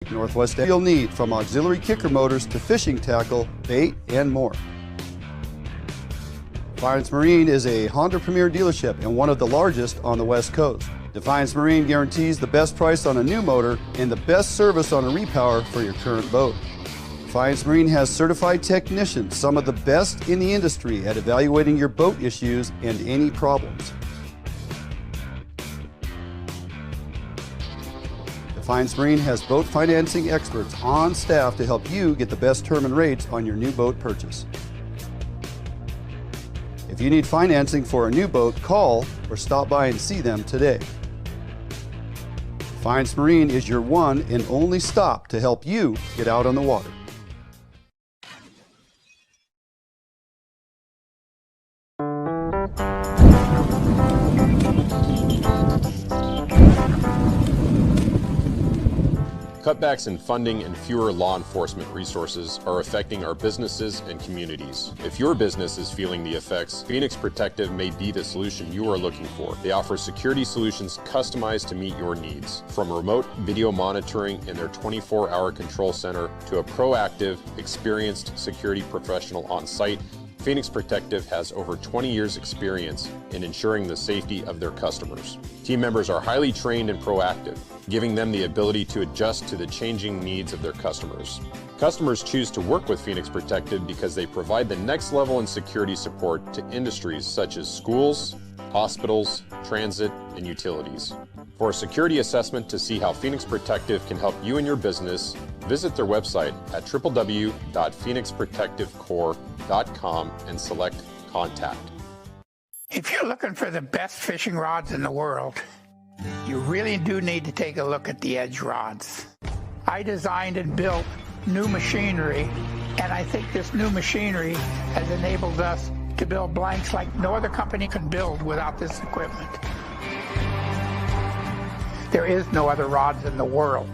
Northwest you'll need, from auxiliary kicker motors to fishing tackle, bait, and more. Defiance Marine is a Honda Premier dealership and one of the largest on the West Coast. Defiance Marine guarantees the best price on a new motor and the best service on a repower for your current boat. Defiance Marine has certified technicians, some of the best in the industry at evaluating your boat issues and any problems. Defiance Marine has boat financing experts on staff to help you get the best term and rates on your new boat purchase. If you need financing for a new boat, call or stop by and see them today. Defiance Marine is your one and only stop to help you get out on the water. Cutbacks in funding and fewer law enforcement resources are affecting our businesses and communities. If your business is feeling the effects, Phoenix Protective may be the solution you are looking for. They offer security solutions customized to meet your needs. From remote video monitoring in their 24-hour control center to a proactive, experienced security professional on site, Phoenix Protective has over 20 years experience in ensuring the safety of their customers. Team members are highly trained and proactive, giving them the ability to adjust to the changing needs of their customers. Customers choose to work with Phoenix Protective because they provide the next level in security support to industries such as schools, hospitals, transit, and utilities. For a security assessment to see how Phoenix Protective can help you and your business, visit their website at www.phoenixprotectivecorps.com and select Contact. If you're looking for the best fishing rods in the world, you really do need to take a look at the Edge rods. I designed and built new machinery, and I think this new machinery has enabled us to build blanks like no other company can build without this equipment. There is no other rods in the world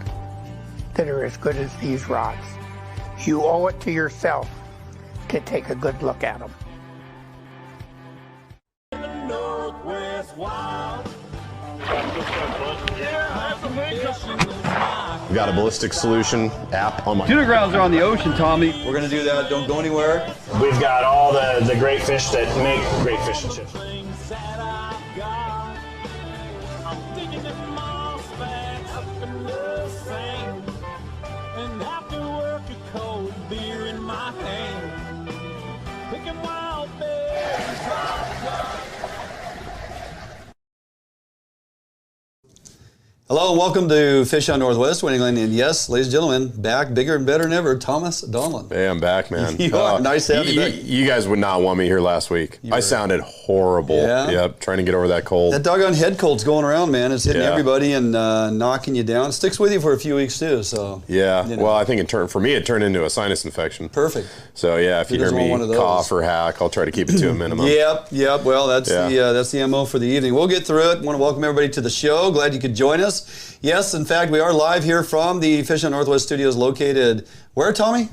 that are as good as these rods. You owe it to yourself to take a good look at them. We've got a ballistic solution app on my... Tuna grounds are on the ocean, Tommy. We're going to do that. Don't go anywhere. We've got all the great fish that make great fish and chips. Hello and welcome to Fish on Northwest, Duane Inglin, and yes, ladies and gentlemen, back bigger and better than ever, Thomas Donlin. Hey, I'm back, man. You are. Nice to have you back. You guys would not want me here last week. I sounded horrible. Yeah? Yep, trying to get over that cold. That doggone head cold's going around, man. It's hitting everybody and knocking you down. It sticks with you for a few weeks too. So yeah, you know. Well, I think it turned into a sinus infection. Perfect. So yeah, if you hear me cough or hack, I'll try to keep it to a minimum. Yep. Well, that's the MO for the evening. We'll get through it. Want to welcome everybody to the show. Glad you could join us. Yes, in fact, we are live here from the Fish on Northwest studios located where, Tommy?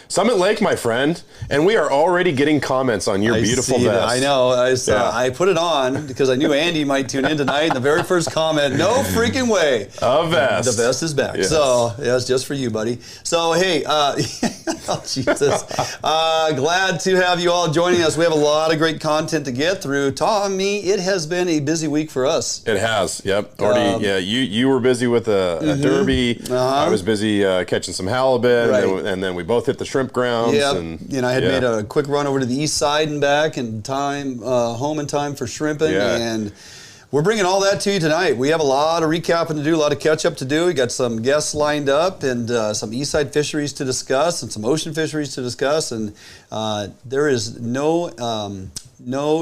Summit Lake, my friend, and we are already getting comments on your beautiful vest. I know. I put it on because I knew Andy might tune in tonight. And the very first comment, no freaking way. A vest. The vest is back. Yes. So, it's just for you, buddy. So, hey, oh, Jesus. Glad to have you all joining us. We have a lot of great content to get through. Tommy, it has been a busy week for us. It has, yep. Already, you were busy with a derby. I was busy catching some halibut, and then we both hit the shrimp grounds. Yeah, and I had made a quick run over to the Eastside and back in time, home in time for shrimping, and we're bringing all that to you tonight. We have a lot of recapping to do, a lot of catch up to do. We got some guests lined up and some Eastside fisheries to discuss and some ocean fisheries to discuss, and there is no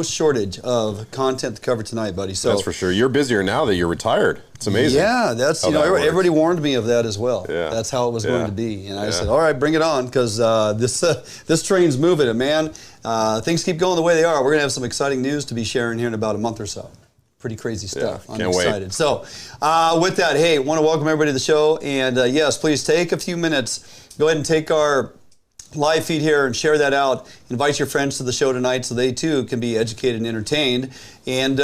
shortage of content to cover tonight, buddy. So that's for sure. You're busier now that you're retired. It's amazing. Yeah, that's everybody warned me of that as well. Yeah. That's how it was going to be, and I said, all right, bring it on, because this train's moving, and man, things keep going the way they are. We're gonna have some exciting news to be sharing here in about a month or so. Pretty crazy stuff. I'm excited. Wait. So with that, hey, want to welcome everybody to the show, and yes, please take a few minutes. Go ahead and take our live feed here and share that out. Invite your friends to the show tonight so they too can be educated and entertained, and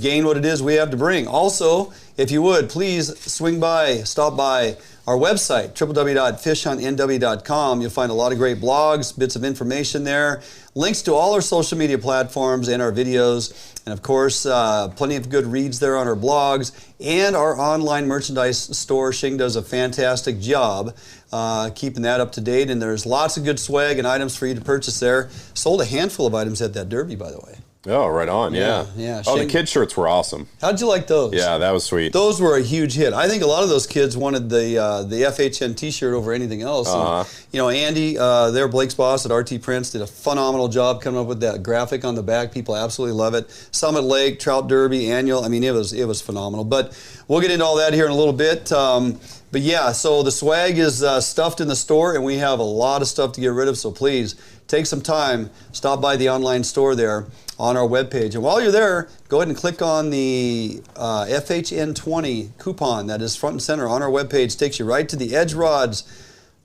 gain what it is we have to bring. Also, if you would, please swing by, stop by our website, www.fishhuntnw.com. You'll find a lot of great blogs, bits of information there, links to all our social media platforms and our videos, and of course, plenty of good reads there on our blogs and our online merchandise store. Shing does a fantastic job keeping that up to date, and there's lots of good swag and items for you to purchase there. Sold a handful of items at that Derby, by the way. Oh, right on, yeah. Oh, the kid shirts were awesome. How'd you like those? Yeah, that was sweet. Those were a huge hit. I think a lot of those kids wanted the FHN T-shirt over anything else. And, you know, Andy, their Blake's boss at RT Prints, did a phenomenal job coming up with that graphic on the back. People absolutely love it. Summit Lake, Trout Derby, Annual. I mean, it was phenomenal. But we'll get into all that here in a little bit. But yeah, so the swag is stuffed in the store, and we have a lot of stuff to get rid of. So please take some time, stop by the online store there on our webpage. And while you're there, go ahead and click on the FHN 20 coupon that is front and center on our webpage. Takes you right to the Edge Rods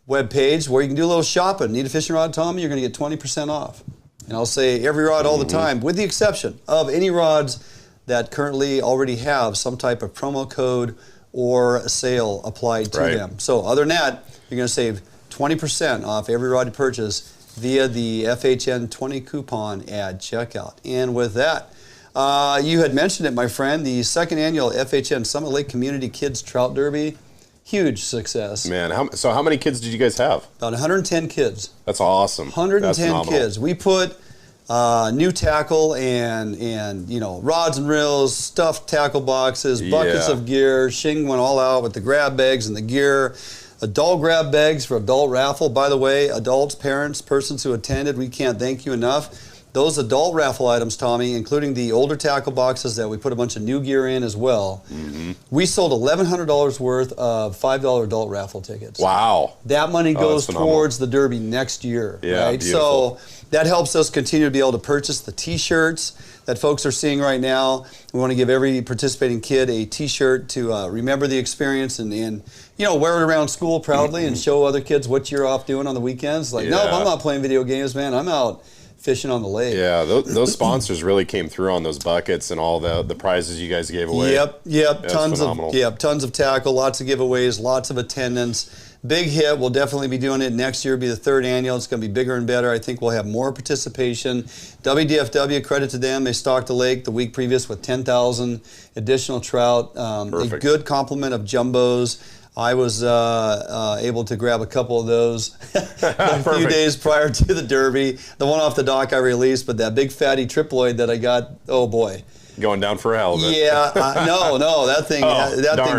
webpage where you can do a little shopping. Need a fishing rod, Tommy? You're going to get 20% off. And I'll say every rod all the time, with the exception of any rods that currently already have some type of promo code or sale applied to them. So other than that, you're going to save 20% off every rod you purchase via the FHN 20 coupon at checkout. And with that, you had mentioned it, my friend, the second annual FHN Summit Lake Community Kids Trout Derby. Huge success. Man, so how many kids did you guys have? About 110 kids. That's awesome. 110 kids. We put new tackle and you know, rods and reels, stuffed tackle boxes, buckets of gear. Shing went all out with the grab bags and the gear. Adult grab bags for adult raffle. By the way, adults, parents, persons who attended, we can't thank you enough. Those adult raffle items, Tommy, including the older tackle boxes that we put a bunch of new gear in as well, we sold $1,100 worth of $5 adult raffle tickets. Wow. That money goes towards the Derby next year. Right? Beautiful. So that helps us continue to be able to purchase the T-shirts that folks are seeing right now. We want to give every participating kid a T-shirt to remember the experience and you know, wear it around school proudly and show other kids what you're off doing on the weekends. Like, nope, I'm not playing video games, man. I'm out fishing on the lake. Yeah, those sponsors really came through on those buckets and all the prizes you guys gave away. Yep, tons of tackle, lots of giveaways, lots of attendance. Big hit. We'll definitely be doing it next year. It'll be the third annual. It's going to be bigger and better. I think we'll have more participation. WDFW, credit to them. They stocked the lake the week previous with 10,000 additional trout. A good complement of jumbos. I was able to grab a couple of those a few days prior to the Derby. The one off the dock I released, but that big fatty triploid that I got, oh boy. Going down for a halibut. Yeah, no, that thing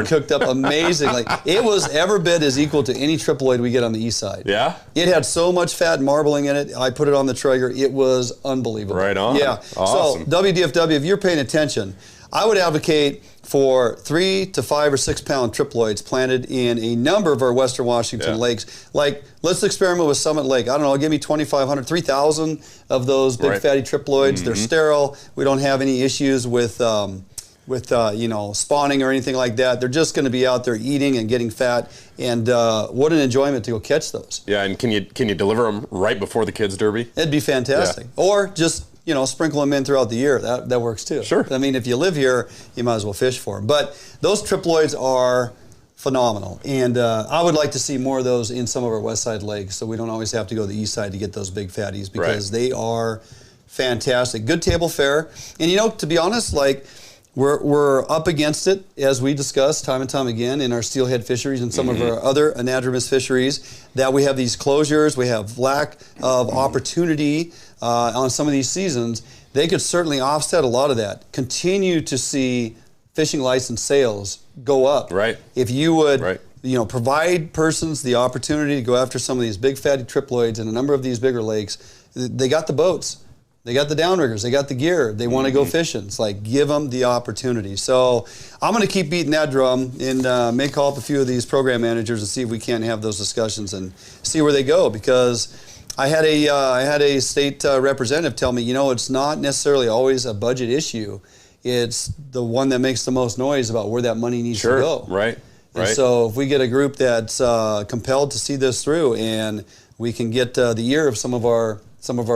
cooked up amazingly. It was every bit as equal to any triploid we get on the Eastside. Yeah? It had so much fat and marbling in it. I put it on the Traeger. It was unbelievable. Right on. Yeah. Awesome. So WDFW, if you're paying attention, I would advocate for 3 to 5 or 6 pound triploids planted in a number of our Western Washington lakes. Like, let's experiment with Summit Lake. I don't know, give me 2,500, 3,000 of those big fatty triploids. They're sterile. We don't have any issues with you know, spawning or anything like that. They're just going to be out there eating and getting fat. And what an enjoyment to go catch those. Yeah, and can you deliver them right before the Kids Derby? It'd be fantastic. Yeah. Or just, you know, sprinkle them in throughout the year. That works too. Sure. I mean, if you live here, you might as well fish for them. But those triploids are phenomenal. And I would like to see more of those in some of our West Side lakes, so we don't always have to go to the East Side to get those big fatties, because they are fantastic. Good table fare. And, you know, to be honest, like, we're up against it, as we discussed time and time again in our steelhead fisheries and some of our other anadromous fisheries, that we have these closures, we have lack of opportunity on some of these seasons. They could certainly offset a lot of that. Continue to see fishing license sales go up. Right. If you would, you know, provide persons the opportunity to go after some of these big fatty triploids in a number of these bigger lakes. They got the boats. They got the downriggers, they got the gear, they want to go fishing. It's like, give them the opportunity. So I'm going to keep beating that drum and may call up a few of these program managers and see if we can't have those discussions and see where they go, because I had a state representative tell me, you know, it's not necessarily always a budget issue. It's the one that makes the most noise about where that money needs to go. Right. And so if we get a group that's compelled to see this through, and we can get the ear of some of our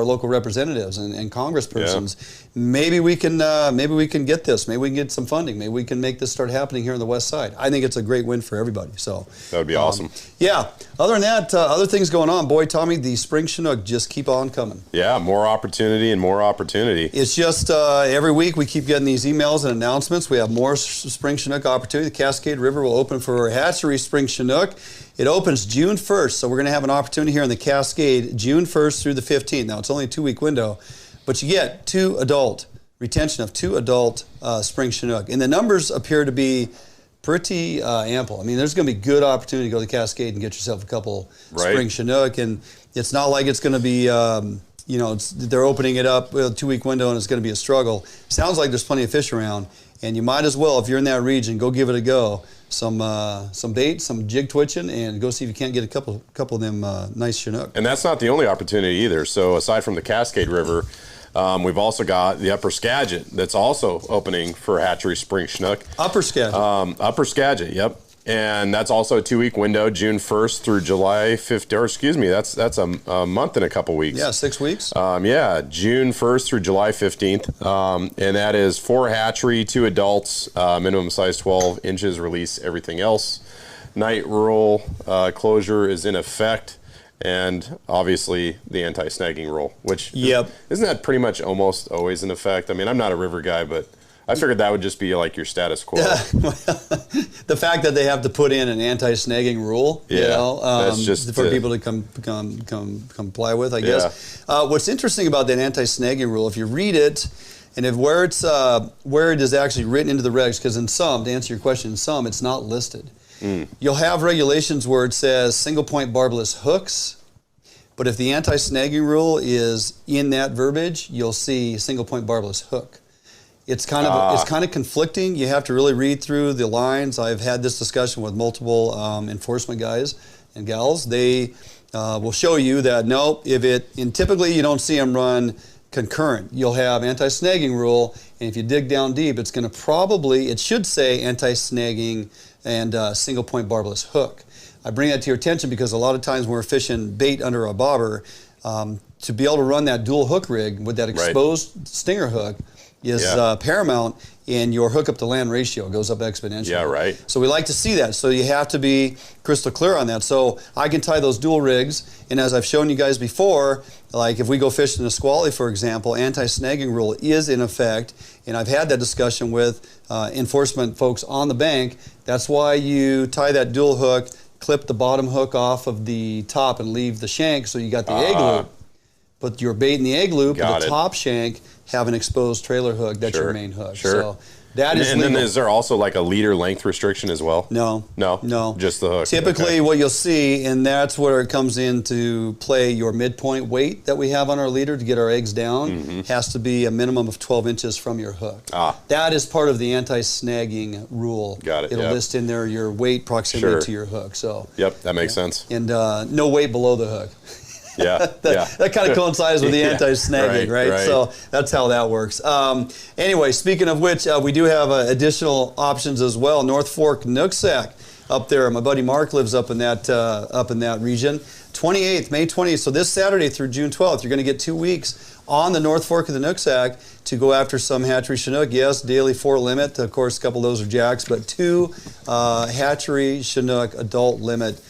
local representatives and congresspersons, maybe we can get this. Maybe we can get some funding. Maybe we can make this start happening here on the west side. I think it's a great win for everybody. So that would be awesome. Yeah. Other than that, other things going on. Boy, Tommy, the Spring Chinook just keep on coming. Yeah, more opportunity and more opportunity. It's just every week we keep getting these emails and announcements. We have more Spring Chinook opportunity. The Cascade River will open for hatchery Spring Chinook. It opens June 1st, so we're going to have an opportunity here in the Cascade June 1st through the 15th. Now, it's only a 2-week window, but you get retention of 2 adult Spring Chinook. And the numbers appear to be pretty ample. I mean, there's going to be good opportunity to go to the Cascade and get yourself a couple Spring Chinook. And it's not like it's going to be, they're opening it up with a 2-week window and it's going to be a struggle. Sounds like there's plenty of fish around. And you might as well, if you're in that region, go give it a go. Some bait, some jig twitching, and go see if you can't get a couple of them nice Chinook. And that's not the only opportunity either. So aside from the Cascade River, we've also got the Upper Skagit that's also opening for hatchery Spring Chinook. Upper Skagit. Upper Skagit, yep. And that's also a 2-week window, June 1st through July 5th, or excuse me, that's a month and a couple weeks. Yeah, 6 weeks. June 1st through July 15th. And that is 4 hatchery, 2 adults, minimum size 12 inches, release everything else. Night rule closure is in effect. And obviously the anti-snagging rule, which isn't that pretty much almost always in effect? I mean, I'm not a river guy, but I figured that would just be like your status quo. The fact that they have to put in an anti-snagging rule, that's just for people to comply with, I guess. What's interesting about that anti-snagging rule, if you read it, and where it is actually written into the regs, because in some, to answer your question, in some it's not listed. You'll have regulations where it says single point barbless hooks, but if the anti-snagging rule is in that verbiage, you'll see single point barbless hook. It's kind of conflicting. You have to really read through the lines. I've had this discussion with multiple enforcement guys and gals. They will show you that typically you don't see them run concurrent. You'll have anti-snagging rule, and if you dig down deep, it's going to it should say anti-snagging and single point barbless hook. I bring that to your attention because a lot of times when we're fishing bait under a bobber, to be able to run that dual hook rig with that exposed stinger hook is paramount, and your hook up to land ratio goes up exponentially. Yeah, right. So we like to see that. So you have to be crystal clear on that. So I can tie those dual rigs, and as I've shown you guys before, like if we go fishing in a squally, for example, anti-snagging rule is in effect, and I've had that discussion with enforcement folks on the bank. That's why you tie that dual hook, clip the bottom hook off of the top and leave the shank so you got the egg loop. Put your bait in the egg loop, and the top shank have an exposed trailer hook. That's your main hook. So that is legal. And then is there also like a leader length restriction as well? No. Just the hook. Typically what you'll see, and that's where it comes into play, your midpoint weight that we have on our leader to get our eggs down has to be a minimum of 12 inches from your hook. That is part of the anti-snagging rule. Got it. It'll list in there your weight proximity to your hook. So that makes sense. And no weight below the hook. That kind of coincides with the anti-snagging, right? So that's how that works. Anyway, speaking of which, we do have additional options as well. North Fork Nooksack up there. My buddy Mark lives up in that region. May 28th. So this Saturday through June 12th, you're going to get 2 weeks on the North Fork of the Nooksack to go after some hatchery Chinook. Yes, daily 4 limit. Of course, a couple of those are jacks, but 2 hatchery Chinook adult limit.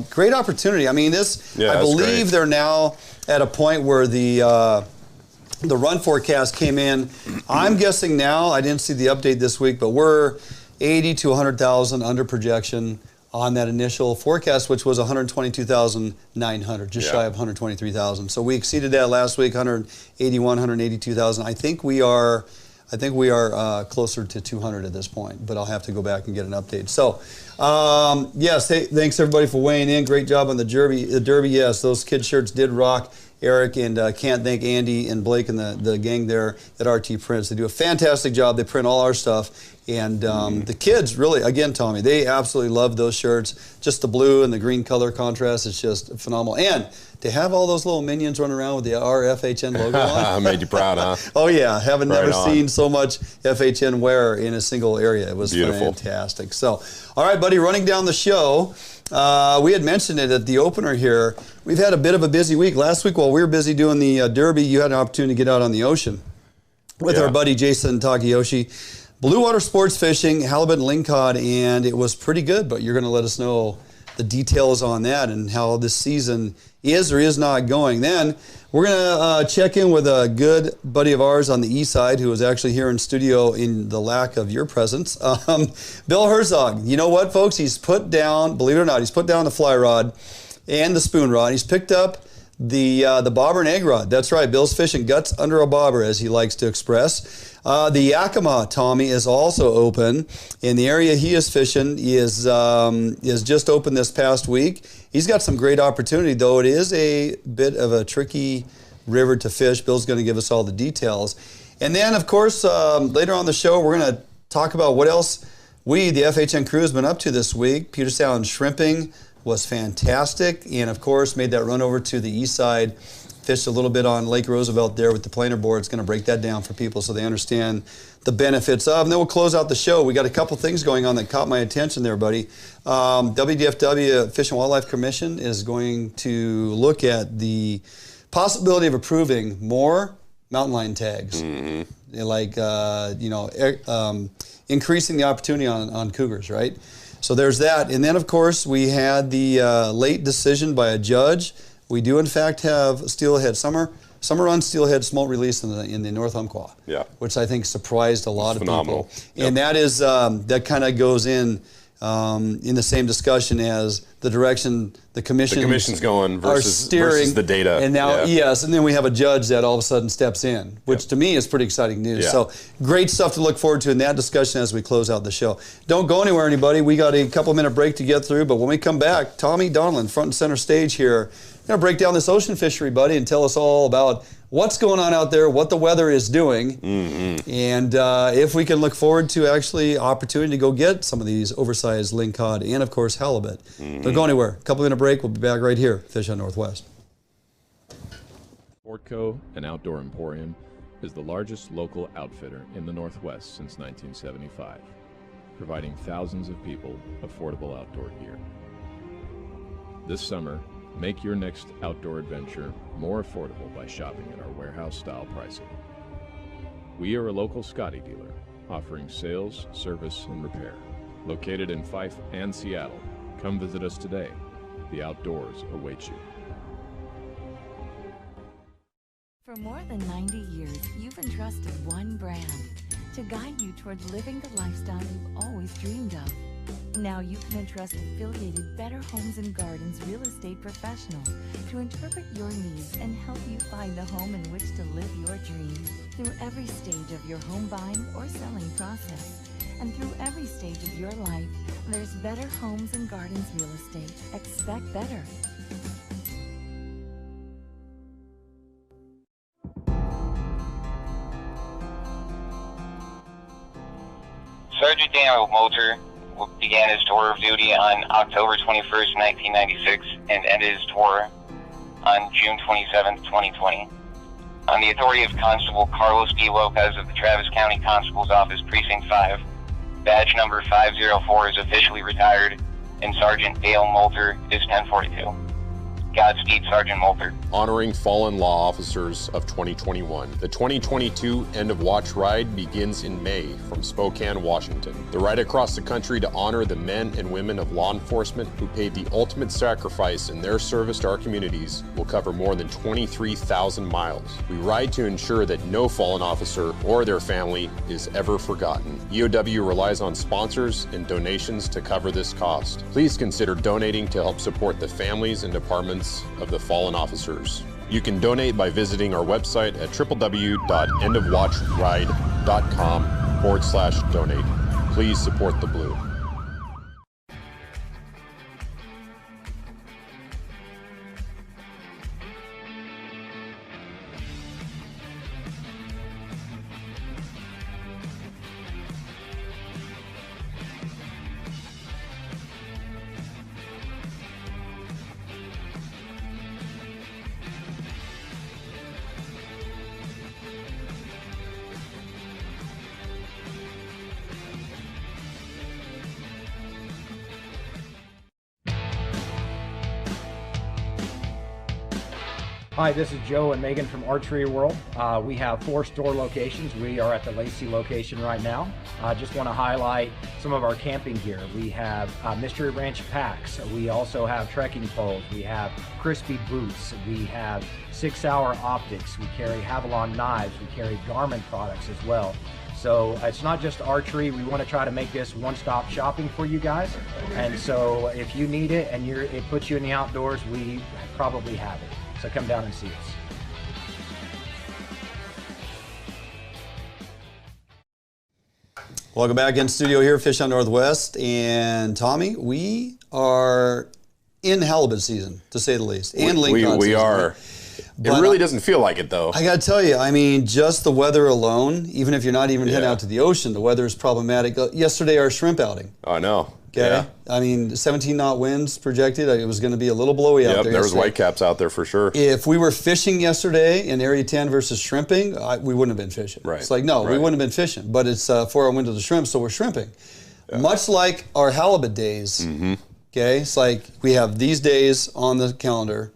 Great opportunity. I mean, I believe they're now at a point where the run forecast came in. I'm guessing now, I didn't see the update this week, but we're 80 to 100,000 under projection on that initial forecast, which was 122,900, just shy of 123,000. So we exceeded that last week, 181, 182,000. I think we are closer to 200 at this point, but I'll have to go back and get an update. So, yes, hey, thanks everybody for weighing in. Great job on the Derby. Yes, those kid shirts did rock, Eric, and can't thank Andy and Blake and the gang there at RT Prints. They do a fantastic job. They print all our stuff. And the kids really, again, Tommy, they absolutely love those shirts. Just the blue and the green color contrast is just phenomenal. And to have all those little minions running around with the FHN logo on. Made you proud, huh? Oh, yeah. Haven't never seen so much FHN wear in a single area. It was fantastic. So, all right, buddy, running down the show. We had mentioned it at the opener here. We've had a bit of a busy week. Last week, while we were busy doing the Derby, you had an opportunity to get out on the ocean. with our buddy Jason Takayoshi. Blue water sports fishing, halibut and lingcod, and it was pretty good, but you're going to let us know the details on that and how this season is or is not going. Then we're going to check in with a good buddy of ours on the Eastside who is actually here in studio in the lack of your presence, Bill Herzog. You know what, folks? He's put down, believe it or not, he's put down the fly rod and the spoon rod. He's picked up the bobber and egg rod. That's right. Bill's fishing guts under a bobber, as he likes to express. The Yakima, Tommy, is also open. In the area he is fishing is just open this past week. He's got some great opportunity, though it is a bit of a tricky river to fish. Bill's going to give us all the details. And then, of course, later on the show, we're going to talk about what else we, the FHN crew, has been up to this week. Puget Sound Shrimping was fantastic, and of course made that run over to the east side, fished a little bit on Lake Roosevelt there with the planer board. It's going to break that down for people so they understand the benefits of. And then we'll close out the show. We got a couple things going on that caught my attention there, buddy. WDFW Fish and Wildlife Commission is going to look at the possibility of approving more mountain lion tags, like increasing the opportunity on cougars, right? So there's that. And then, of course, we had the late decision by a judge. We do, in fact, have steelhead, summer run steelhead smolt release in the North Umpqua, which I think surprised a lot of people. Yep. And that is that kind of goes in the same discussion as the direction the commission's going versus the data. And now, yes, and then we have a judge that all of a sudden steps in, which to me is pretty exciting news. So great stuff to look forward to in that discussion as we close out the show. Don't go anywhere, anybody. We got a couple-minute break to get through, but when we come back, Tommy Donlin, front and center stage here, going to break down this ocean fishery, buddy, and tell us all about what's going on out there, what the weather is doing, and if we can look forward to actually opportunity to go get some of these oversized lingcod and, of course, halibut. Don't go anywhere. A couple-minute break. We'll be back right here, Fish on Northwest. Sportco, an outdoor emporium, is the largest local outfitter in the Northwest since 1975, providing thousands of people affordable outdoor gear. This summer, make your next outdoor adventure more affordable by shopping at our warehouse-style pricing. We are a local Scotty dealer, offering sales, service, and repair. Located in Fife and Seattle, come visit us today. The outdoors await you. For more than 90 years, you've entrusted one brand to guide you towards living the lifestyle you've always dreamed of. Now you can entrust affiliated Better Homes and Gardens real estate professionals to interpret your needs and help you find the home in which to live your dreams. Through every stage of your home buying or selling process, and through every stage of your life, there's Better Homes and Gardens real estate. Expect better. Sergeant Daniel Moulter began his tour of duty on October 21st, 1996, and ended his tour on June 27th, 2020. On the authority of Constable Carlos B. Lopez of the Travis County Constable's Office, Precinct 5, badge number 504 is officially retired, and Sergeant Dale Moulter is 1042. Godspeed, Sergeant Moulter. Honoring fallen law officers of 2021. The 2022 End of Watch Ride begins in May from Spokane, Washington. The ride across the country to honor the men and women of law enforcement who paid the ultimate sacrifice in their service to our communities will cover more than 23,000 miles. We ride to ensure that no fallen officer or their family is ever forgotten. EOW relies on sponsors and donations to cover this cost. Please consider donating to help support the families and departments of the fallen officers. You can donate by visiting our website at www.endofwatchride.com/donate. Please support the Blue. Hi, this is Joe and Megan from Archery World. We have 4 store locations. We are at the Lacey location right now. I just want to highlight some of our camping gear. We have Mystery Ranch packs. We also have trekking poles. We have crispy boots. We have 6 Hour optics. We carry Havalon knives. We carry Garmin products as well. So it's not just archery. We want to try to make this one-stop shopping for you guys. And so if you need it and it puts you in the outdoors, we probably have it. So come down and see us. Welcome back in studio here, Fish on Northwest. And Tommy, we are in halibut season, to say the least. And lingcod we season. are. It really doesn't feel like it, though. I got to tell you, I mean, just the weather alone, even if you're not even heading out to the ocean, the weather is problematic. Yesterday, our shrimp outing. I know. Okay. Yeah. I mean, 17 knot winds projected. It was going to be a little blowy out there. There was whitecaps out there for sure. If we were fishing yesterday in Area 10 versus shrimping, we wouldn't have been fishing. Right. It's like, no, we wouldn't have been fishing. But it's 4 hour window to shrimp, so we're shrimping. Yeah. Much like our halibut days, okay? It's like we have these days on the calendar,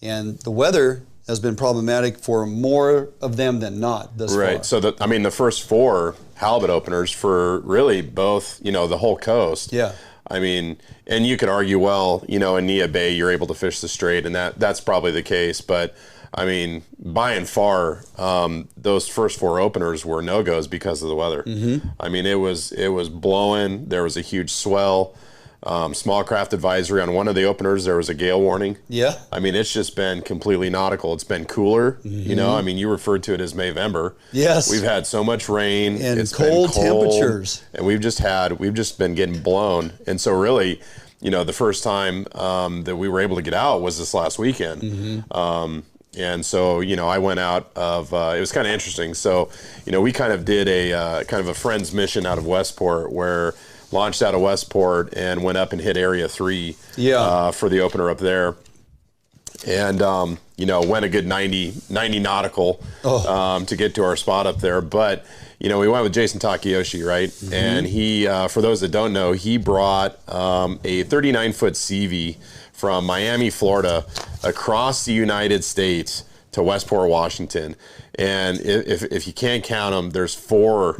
and the weather has been problematic for more of them than not thus far. Right. So, the first 4 halibut openers for really both, the whole coast. Yeah. I mean, and you could argue, well, in Nia Bay, you're able to fish the strait, and that's probably the case. But, I mean, by and far, those first 4 openers were no-goes because of the weather. I mean, it was blowing. There was a huge swell. Small craft advisory on one of the openers. There was a gale warning. Yeah. I mean, it's just been completely nautical. It's been cooler. I mean, you referred to it as Mayvember. Yes. We've had so much rain. And it's cold been cold temperatures. And we've just been getting blown. And so really, the first time that we were able to get out was this last weekend. And so, I went out of, it was kind of interesting. So, we kind of did a kind of a friend's mission out of Westport where launched out of Westport and went up and hit Area 3 for the opener up there. And, went a good 90 nautical to get to our spot up there. But, we went with Jason Takayoshi, right? And he, for those that don't know, he brought a 39-foot CV from Miami, Florida, across the United States to Westport, Washington. And if you can't count them, there's four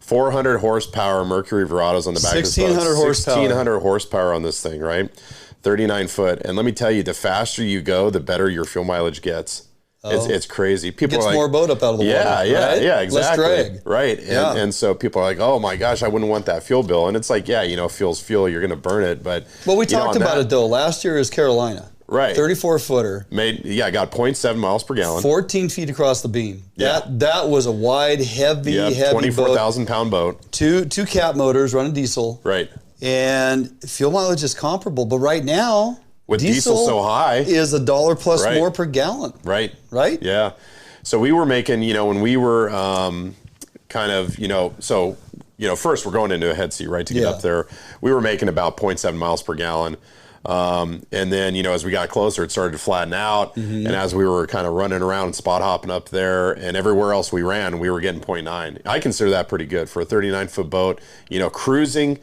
400 horsepower Mercury Verados on the back of this boat. 1,600 horsepower. 1,600 horsepower on this thing, right? 39 foot. And let me tell you, the faster you go, the better your fuel mileage gets. It's crazy. People gets are like, more boat up out of the water. Yeah, exactly. Less drag. Right. And so people are like, oh my gosh, I wouldn't want that fuel bill. And it's like, fuel's fuel, you're going to burn it. But well, we talked about it though. Last year is Carolina. Right. 34-footer. Got 0.7 miles per gallon. 14 feet across the beam. Yeah. That was a wide, heavy 24,000-pound boat. Two cat motors running diesel. Right. And fuel mileage is comparable. But right now, with diesel so high, is $1 plus more per gallon. Right. Right? Yeah. So we were making, when we were first we're going into a head sea, right, to get up there. We were making about 0.7 miles per gallon. And then, as we got closer, it started to flatten out. And as we were kind of running around and spot hopping up there and everywhere else we ran, we were getting 0.9. I consider that pretty good for a 39-foot boat. Cruising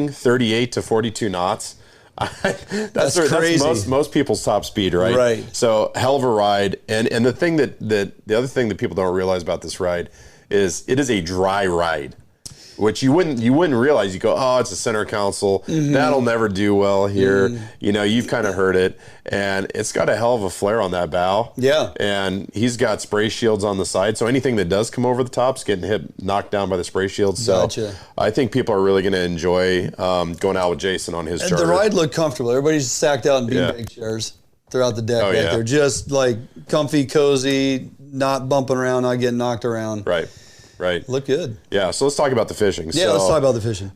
38 to 42 knots. That's crazy. That's most people's top speed, right? Right. So hell of a ride. And the thing the other thing that people don't realize about this ride is it is a dry ride. Which you wouldn't realize. You go, oh, it's a center console. That'll never do well here. You've kind of heard it. And it's got a hell of a flare on that bow. Yeah. And he's got spray shields on the side. So anything that does come over the top's getting knocked down by the spray shields. So I think people are really going to enjoy going out with Jason on his charter. The ride looked comfortable. Everybody's stacked out in beanbag chairs throughout the deck. They're just like comfy, cozy, not bumping around, not getting knocked around. Right. Right. Look good. Yeah. So let's talk about the fishing. Yeah, let's talk about the fishing.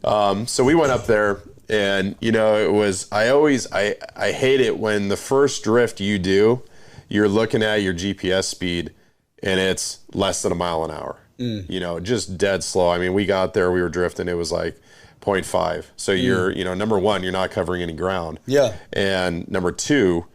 So we went up there and, it was, I hate it when the first drift you do, you're looking at your GPS speed and it's less than a mile an hour, just dead slow. I mean, we got there, we were drifting, it was like 0.5. So you're, number one, you're not covering any ground. Yeah. And number two,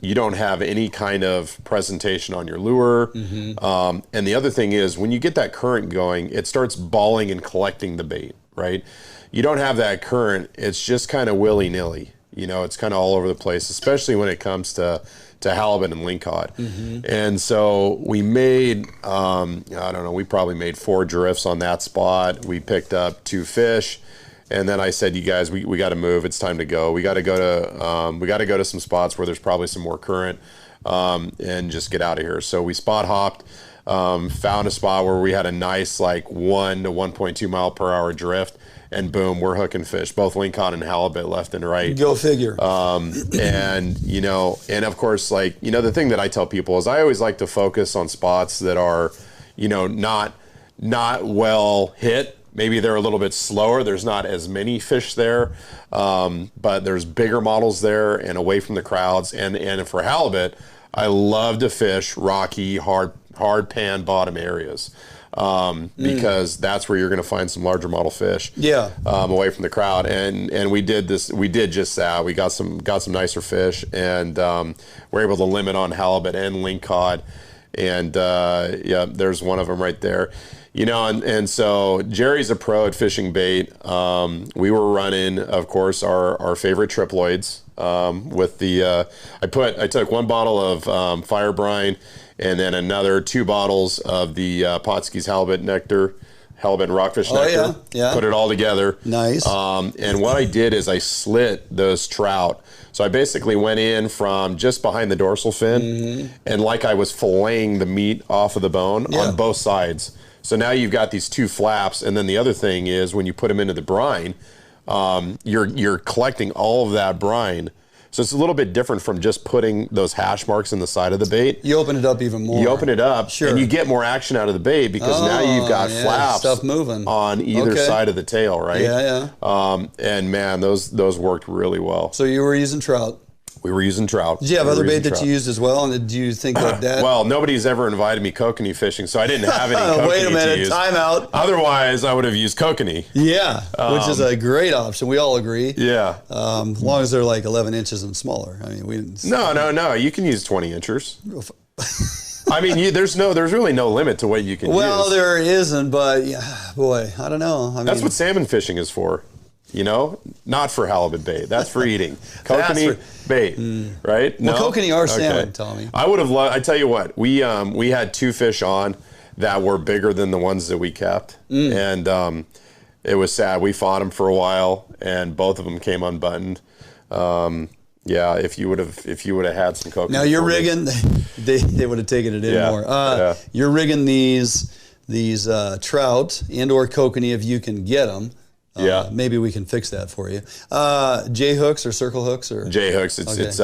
you don't have any kind of presentation on your lure. And the other thing is when you get that current going, it starts balling and collecting the bait, right? You don't have that current. It's just kind of willy-nilly. You know, it's kind of all over the place, especially when it comes to halibut and lingcod. And so we made, I don't know, we probably made 4 drifts on that spot. We picked up 2 fish. And then I said, you guys, we got to move. It's time to go. We got to go to some spots where there's probably some more current, and just get out of here. So we spot hopped, found a spot where we had a nice like 1 to 1.2 mile per hour drift, and boom, we're hooking fish, both lingcod and halibut left and right. Go figure. And you know, and of course, like, you know, the thing that I tell people is I always like to focus on spots that are, you know, not well hit. Maybe they're a little bit slower. There's not as many fish there, but there's bigger models there and away from the crowds. And for halibut, I love to fish rocky, hard pan bottom areas, because that's where you're going to find some larger model fish. Yeah. Away from the crowd. And we did just that. We got some nicer fish, and we're able to limit on halibut and lingcod. And yeah, there's one of them right there. You know, and so Jerry's a pro at fishing bait. We were running, of course, our favorite triploids, with the, I took 1 bottle of fire brine, and then another 2 bottles of the Potskie's halibut nectar, halibut and rockfish nectar. Yeah. Put it all together. Nice. And what I did is I slit those trout. So I basically went in from just behind the dorsal fin, and like I was filleting the meat off of the bone on both sides. So now you've got these 2 flaps, and then the other thing is when you put them into the brine, you're collecting all of that brine. So it's a little bit different from just putting those hash marks in the side of the bait. You open it up even more. You open it up, and you get more action out of the bait, because now you've got flaps stuff moving on either side of the tail, right? Yeah. And man, those worked really well. So you were using trout. We were using trout. Did you have other bait that you used as well? And do you think that? Well, nobody's ever invited me kokanee fishing, so I didn't have any kokanee Wait a minute, to use. time out. Otherwise, I would have used kokanee. Yeah, which is a great option. We all agree. Yeah. As long as they're like 11 inches and smaller. I mean, we didn't. No. You can use 20 inchers. I mean, there's really no limit to what you can use. Well, there isn't, but yeah, boy, I don't know. That's what salmon fishing is for. You know, not for halibut bait. That's for eating. Kokanee bait, right? Well, kokanee are salmon, Tommy. I would have loved. I tell you what, we had 2 fish on that were bigger than the ones that we kept, and it was sad. We fought them for a while, and both of them came unbuttoned. Yeah, if you would have had some kokanee. Now you're rigging. They would have taken it in more. You're rigging these trout indoor kokanee if you can get them. Maybe we can fix that for you. J hooks or circle hooks or J hooks. It's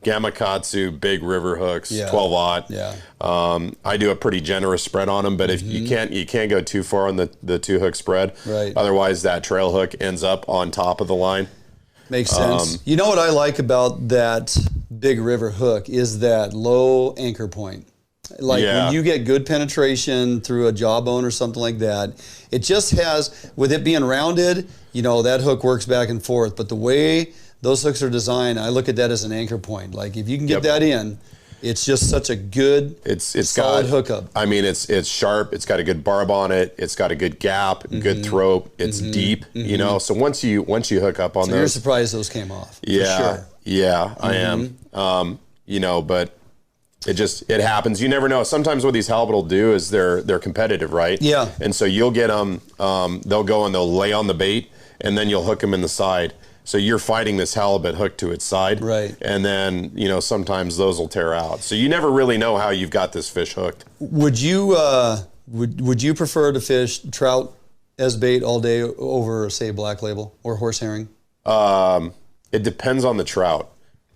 Gamakatsu big river hooks, 12-aught. Yeah. I do a pretty generous spread on them, but if you can't go too far on the 2 hook spread. Right. Otherwise, that trail hook ends up on top of the line. Makes sense. You know what I like about that big river hook is that low anchor point. Like when you get good penetration through a jawbone or something like that, it just has, with it being rounded, you know, that hook works back and forth. But the way those hooks are designed, I look at that as an anchor point. Like if you can get that in, it's just such a good, solid hookup. I mean, it's sharp. It's got a good barb on it. It's got a good gap, good throat. It's deep, you know. So once you hook up on those, you're surprised those came off. Yeah, for sure. Yeah, I am. You know, but it happens. You never know. Sometimes what these halibut will do is they're competitive, right? Yeah. And so you'll get them. They'll go and they'll lay on the bait, and then you'll hook them in the side. So you're fighting this halibut hooked to its side, right? And then sometimes those will tear out. So you never really know how you've got this fish hooked. Would you would you prefer to fish trout as bait all day over, say, black label or horse herring? It depends on the trout.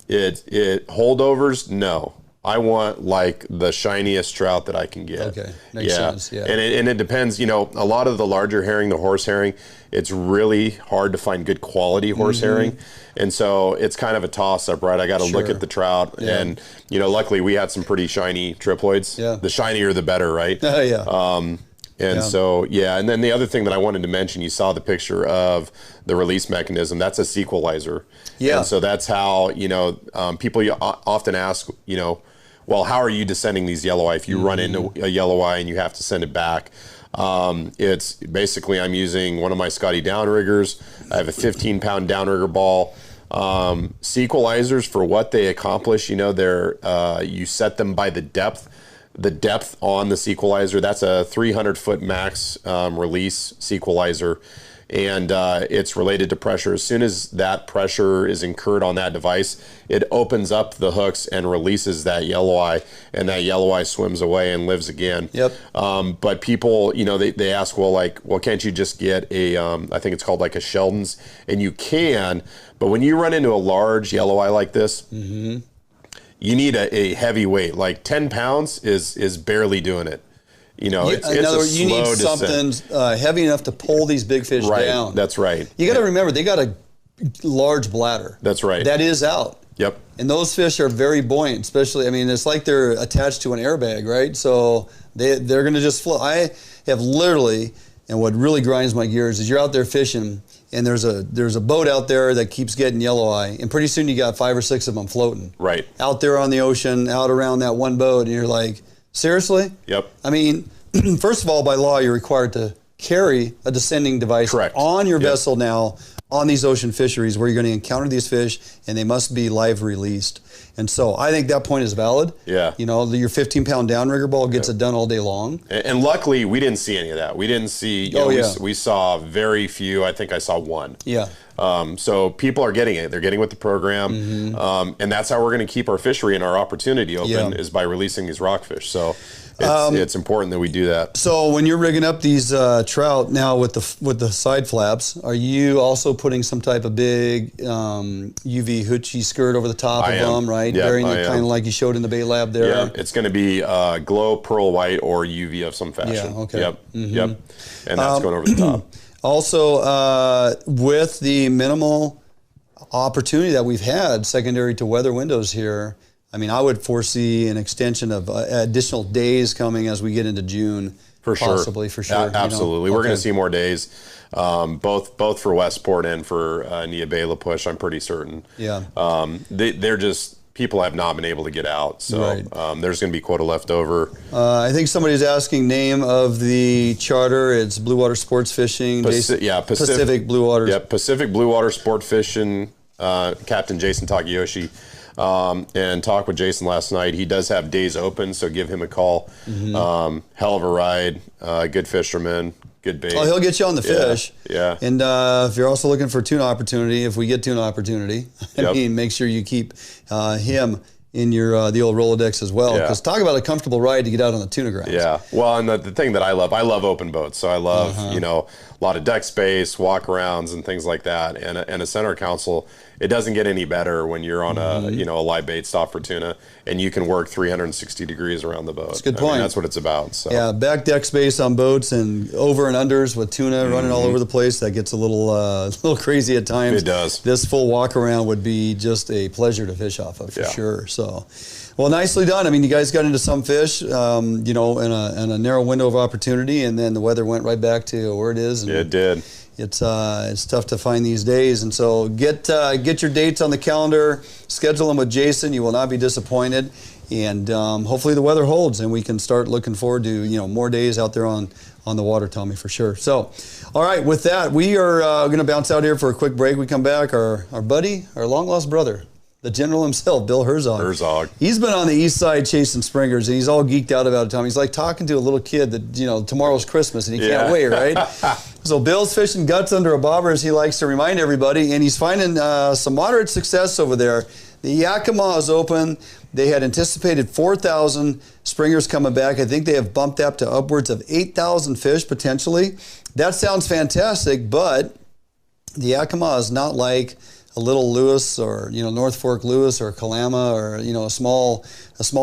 It holdovers, no. I want like the shiniest trout that I can get. Okay, makes sense. Yeah, and it depends. A lot of the larger herring, the horse herring, it's really hard to find good quality horse herring, and so it's kind of a toss up, right? I got to look at the trout, and luckily we had some pretty shiny triploids. Yeah, the shinier the better, right? So and then the other thing that I wanted to mention, you saw the picture of the release mechanism. That's a sequelizer. Yeah, and so that's how people often ask, well, how are you descending these yelloweye if you run into a yelloweye and you have to send it back? It's basically I'm using one of my Scotty downriggers. I have a 15-pound downrigger ball. Sequelizers, for what they accomplish, you know, you set them by the depth on the sequelizer. That's a 300-foot max release sequelizer, and it's related to pressure. As soon as that pressure is incurred on that device, it opens up the hooks and releases that yellow eye, and that yellow eye swims away and lives again. Yep. But people, you know, they ask, well, can't you just get a, I think it's called like a Sheldon's, and you can, but when you run into a large yellow eye like this, you need a heavy weight. Like 10 pounds is barely doing it. You know, it's in other words, you need descent. something heavy enough to pull these big fish down. That's right. You got to remember, they got a large bladder. That's right. That is out. Yep. And those fish are very buoyant, especially, I mean, it's like they're attached to an airbag, right? So they're going to just float. I have literally, and what really grinds my gears is you're out there fishing, and there's a boat out there that keeps getting yellow eye, and pretty soon you got 5 or 6 of them floating. Right. Out there on the ocean, out around that one boat, and you're like, seriously? Yep. I mean, first of all, by law, you're required to carry a descending device on your vessel now on these ocean fisheries where you're going to encounter these fish, and they must be live released. And so I think that point is valid. Yeah. You know, your 15-pound downrigger ball gets it done all day long. And luckily, we didn't see any of that. We didn't see, we saw very few. I think I saw one. Yeah. So people are getting it. They're getting with the program. And that's how we're going to keep our fishery and our opportunity open is by releasing these rockfish. So it's important that we do that. So when you're rigging up these trout now with the side flaps, are you also putting some type of big UV hoochie skirt over the top of them, right? Yeah, Burying it kind of like you showed in the bait lab there. Yeah, it's going to be glow pearl white or UV of some fashion. Yeah, okay. Yep, yep. And that's going over the top. Also, with the minimal opportunity that we've had secondary to weather windows here, I mean, I would foresee an extension of additional days coming as we get into June. Possibly, for sure. Absolutely. We're going to see more days, both for Westport and for Nia Bay La Push, I'm pretty certain. Yeah. They're just, people have not been able to get out. So there's going to be quota left over. I think somebody's asking name of the charter. It's Blue Water Sports Fishing. Pacific Blue Water. Yeah, Pacific Blue Water Sport Fishing, Captain Jason Takeyoshi. And talked with Jason last night. He does have days open, so give him a call. Hell of a ride, good fisherman, good bait. Oh, he'll get you on the fish. Yeah. And if you're also looking for tuna opportunity, if we get tuna opportunity, I mean, make sure you keep him in your the old Rolodex as well. Because talk about a comfortable ride to get out on the tuna grounds. Yeah. Well, and the thing that I love open boats. So I love, you know, a lot of deck space, walk-arounds, and things like that. And a center console, it doesn't get any better when you're on a live bait stop for tuna, and you can work 360 degrees around the boat. That's a good point. I mean, that's what it's about. So. Yeah, back deck space on boats and over and unders with tuna running all over the place. That gets a little crazy at times. It does. This full walk around would be just a pleasure to fish off of for sure. So, well, nicely done. I mean, you guys got into some fish, you know, in a narrow window of opportunity, and then the weather went right back to where it is. And it did. It's tough to find these days, and so get your dates on the calendar, schedule them with Jason. You will not be disappointed, and hopefully the weather holds, and we can start looking forward to more days out there on the water, Tommy, for sure. So, all right, with that, we are going to bounce out here for a quick break. We come back, our buddy, our long lost brother, the general himself, Bill Herzog. He's been on the east side chasing springers, and he's all geeked out about it, Tommy. He's like talking to a little kid that, tomorrow's Christmas, and he can't wait, right? So Bill's fishing guts under a bobber, as he likes to remind everybody, and he's finding some moderate success over there. The Yakima is open. They had anticipated 4,000 springers coming back. I think they have bumped up to upwards of 8,000 fish, potentially. That sounds fantastic, but the Yakima is not like a Little Lewis or North Fork Lewis or Kalama or a small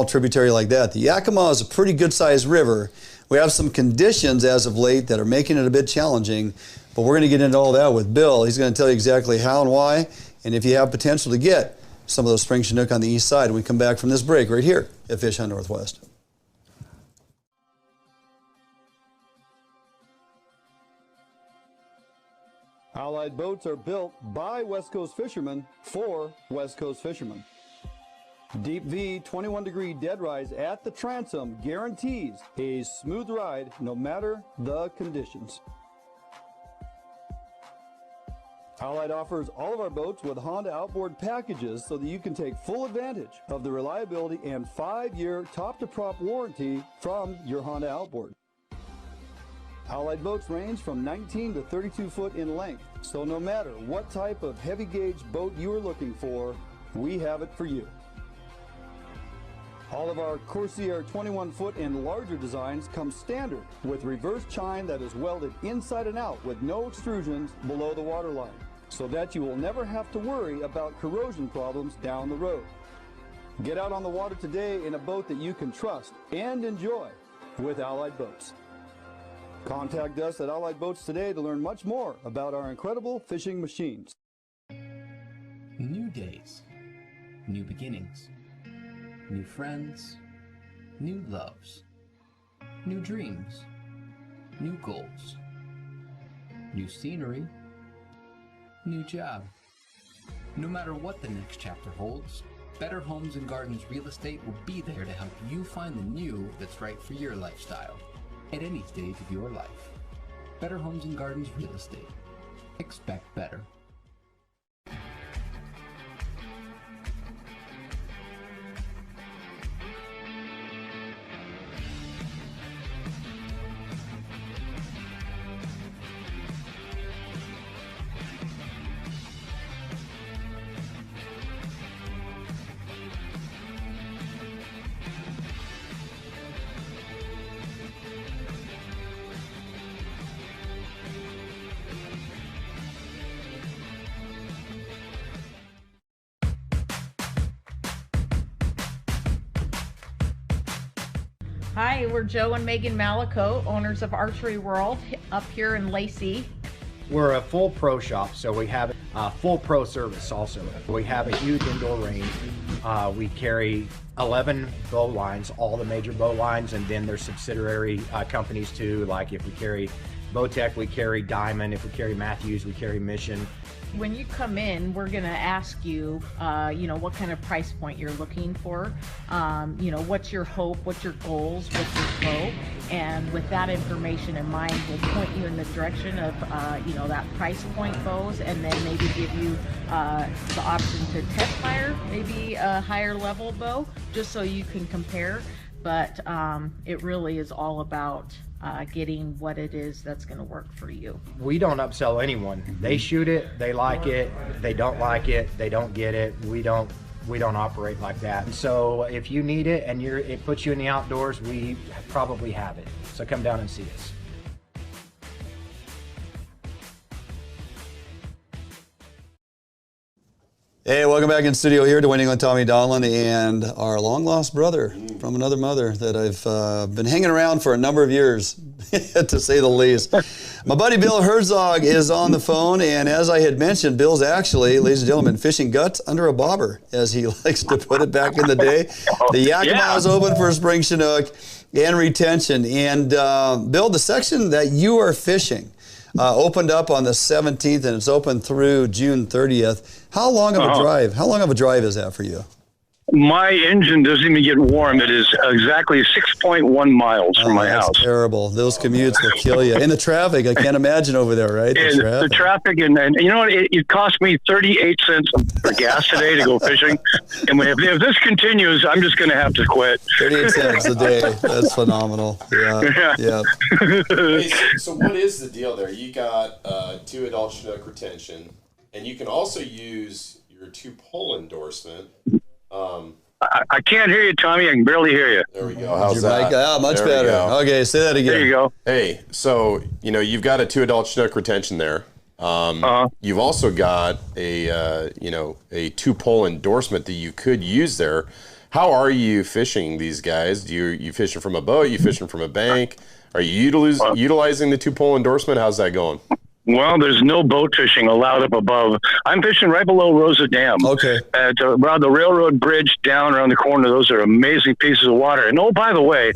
tributary like that. The Yakima is a pretty good sized river. We have some conditions as of late that are making it a bit challenging, but we're going to get into all that with Bill. He's going to tell you exactly how and why, and if you have potential to get some of those Spring Chinook on the east side. We come back from this break right here at Fish Hunt Northwest. Allied boats are built by West Coast fishermen for West Coast fishermen. Deep V 21-degree dead rise at the transom guarantees a smooth ride no matter the conditions. Allied offers all of our boats with Honda outboard packages so that you can take full advantage of the reliability and 5-year top-to-prop warranty from your Honda outboard. Allied boats range from 19 to 32 foot in length, so no matter what type of heavy gauge boat you are looking for, we have it for you. All of our Corsair 21 foot and larger designs come standard with reverse chine that is welded inside and out with no extrusions below the waterline, so that you will never have to worry about corrosion problems down the road. Get out on the water today in a boat that you can trust and enjoy with Allied Boats. Contact us at Allied Boats today to learn much more about our incredible fishing machines. New days, new beginnings, new friends, new loves, new dreams, new goals, new scenery, new job. No matter what the next chapter holds, Better Homes and Gardens Real Estate will be there to help you find the new that's right for your lifestyle at any stage of your life. Better Homes and Gardens Real Estate. Expect better. Hi, we're Joe and Megan Malico, owners of Archery World up here in Lacey. We're a full pro shop, so we have a full pro service also. We have a huge indoor range. We carry 11 bow lines, all the major bow lines, and then there's subsidiary companies too, like if we carry Bowtech, we carry Diamond. If we carry Matthews, we carry Mission. When you come in, we're gonna ask you, what kind of price point you're looking for. What's your hope, what's your goals, what's your flow, and with that information in mind, we'll point you in the direction of, that price point bows, and then maybe give you the option to test fire, maybe a higher level bow, just so you can compare. But it really is all about getting what it is that's going to work for you. We don't upsell anyone. They shoot it, they like it, they don't like it, they don't get it. We don't operate like that. So if you need it and it puts you in the outdoors, we probably have it. So come down and see us. Hey, welcome back in studio here. Duane Inglin, Tommy Donlin, and our long-lost brother from another mother that I've been hanging around for a number of years, to say the least. My buddy Bill Herzog is on the phone, and as I had mentioned, Bill's actually, ladies and gentlemen, fishing guts under a bobber, as he likes to put it back in the day. The Yakima is open for Spring Chinook and retention. And Bill, the section that you are fishing opened up on the 17th, and it's open through June 30th. How long of a drive? How long of a drive is that for you? My engine doesn't even get warm. It is exactly 6.1 miles from my house. Terrible. Those commutes will kill you. And the traffic, I can't imagine over there, right? The traffic, and you know what? It cost me 38 cents for gas today to go fishing. And if this continues, I'm just going to have to quit. 38 cents a day. That's phenomenal. Yeah. Hey, so what is the deal there? You got 2 adult Chinook retention, and you can also use your 2-pole endorsement. I can't hear you, Tommy. I can barely hear you. There we go. How's that? Much better. Okay, say that again. There you go. Hey, so you've got a 2 adult Chinook retention there. You've also got a 2-pole endorsement that you could use there. How are you fishing these guys? Do you fishing from a boat? You fishing from a bank? Are you utilizing the 2-pole endorsement? How's that going? Well, there's no boat fishing allowed up above. I'm fishing right below Rosa Dam. Okay. Around the railroad bridge down around the corner. Those are amazing pieces of water. And by the way,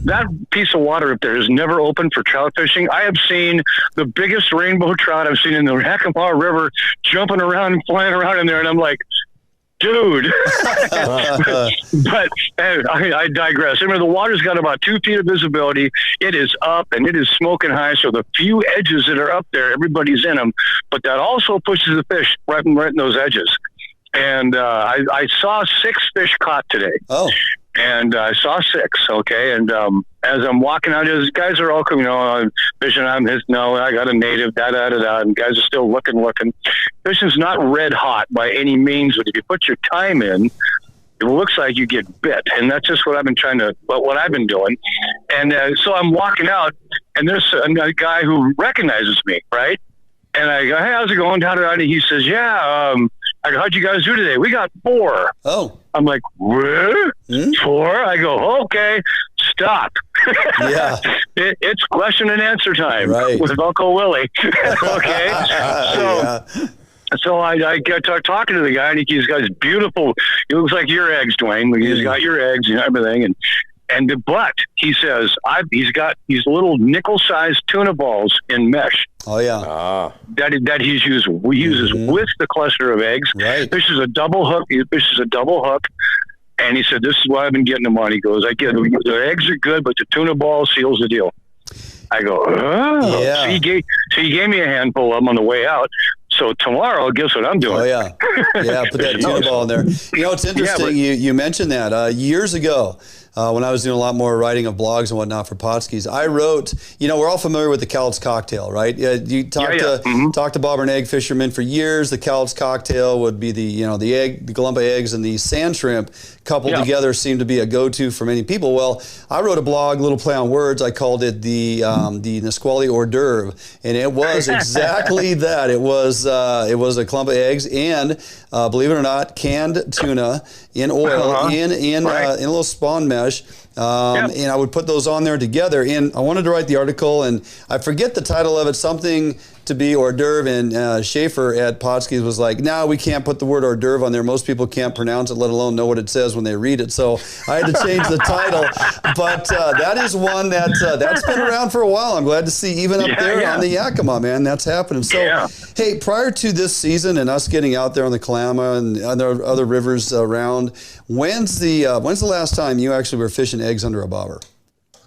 that piece of water up there is never open for trout fishing. I have seen the biggest rainbow trout I've seen in the Yakima River jumping around and flying around in there. And I'm like, dude. But I digress. Remember, the water's got about 2 feet of visibility. It is up and it is smoking high. So the few edges that are up there, everybody's in them. But that also pushes the fish right in those edges. And I saw 6 fish caught today. Oh. And I saw 6, okay? And as I'm walking out, these guys are all coming, I'm fishing on this. No, I got a native, da-da-da-da. And guys are still looking. Fishing's not red hot by any means, but if you put your time in, it looks like you get bit. And that's just what I've been doing. And so I'm walking out, and there's a guy who recognizes me, right? And I go, hey, how's it going? And he says, yeah, I go, how'd you guys do today? We got 4. Oh. I'm like, what? 4? I go, okay, stop. Yeah. It's question and answer time with Uncle Willie. Okay. So I get talking to the guy, and he's got his beautiful, he looks like your eggs, Duane. He's got your eggs and everything. But he says, he's got these little nickel-sized tuna balls in mesh. Oh, yeah. That he uses with the cluster of eggs. Right. This is a double hook. And he said, this is why I've been getting them on. He goes, the eggs are good, but the tuna ball seals the deal. I go, oh. Yeah. So he gave me a handful of them on the way out. So tomorrow, guess what I'm doing? Oh, yeah. Yeah, put that tuna ball in there. You know, it's interesting you mentioned that. Years ago, when I was doing a lot more writing of blogs and whatnot for Potskis, I wrote, we're all familiar with the Cowlitz cocktail, right? You talk to bobber and egg fishermen for years. The Cowlitz cocktail would be the Galumpa eggs and the sand shrimp coupled together seemed to be a go-to for many people. Well, I wrote a blog, little play on words. I called it the Nisqually hors d'oeuvre, and it was exactly that. It was a clump of eggs and, believe it or not, canned tuna in oil in a little spawn mesh. And I would put those on there together. And I wanted to write the article, and I forget the title of it, something to be hors d'oeuvre. And Schaefer at Potskis was like, no, we can't put the word hors d'oeuvre on there. Most people can't pronounce it, let alone know what it says when they read it. So I had to change the title. But that is one that's been around for a while. I'm glad to see even up there on the Yakima, man, that's happening. So, hey, prior to this season and us getting out there on the Kalama and other rivers around, when's the last time you actually were fishing eggs under a bobber?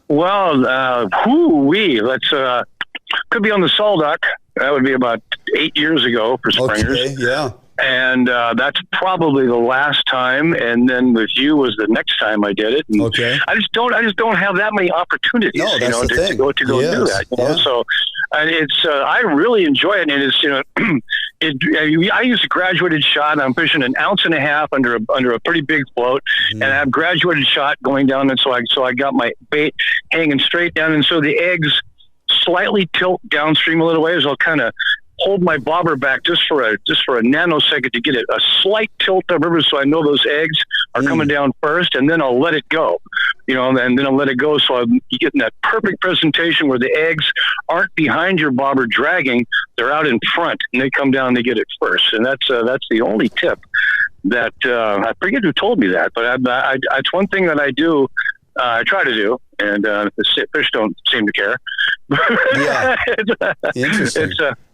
Well, let's could be on the Salduck. That would be about 8 years ago for springers. Okay, yeah. And that's probably the last time. And then with you was the next time I did it. And I just don't have that many opportunities, to go do that. So it's I really enjoy it, and it's I use a graduated shot. I'm fishing 1.5 ounces under a pretty big float, and I have graduated shot going down, and so I got my bait hanging straight down, and so the eggs slightly tilt downstream a little ways. I'll kind of hold my bobber back just for a nanosecond to get it a slight tilt of river, so I know those eggs are coming down first, and then I'll let it go, and then I'll let it go. So I'm getting that perfect presentation where the eggs aren't behind your bobber dragging; they're out in front, and they come down and they get it first. And that's the only tip that I forget who told me that, but it's one thing that I do. I try to do, and the fish don't seem to care. Yeah, interesting.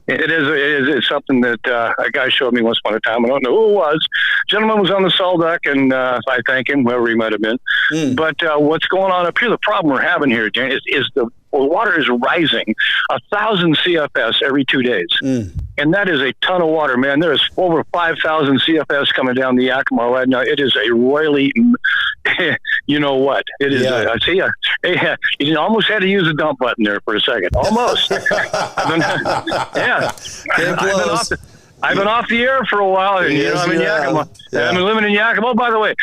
It's something that a guy showed me once upon a time. I don't know who it was. Gentleman was on the Salduck, and I thank him, whoever he might have been. But what's going on up here, the problem we're having here, Jan, is the water is rising 1,000 CFS every 2 days. And that is a ton of water, man. There is over 5,000 CFS coming down the Yakima right now. It is a royally, you know what? It is. I see you almost had to use a dump button there for a second. Almost. I've been off the air for a while, and I'm in Yakima. Yeah. I've been living in Yakima. Oh, by the way,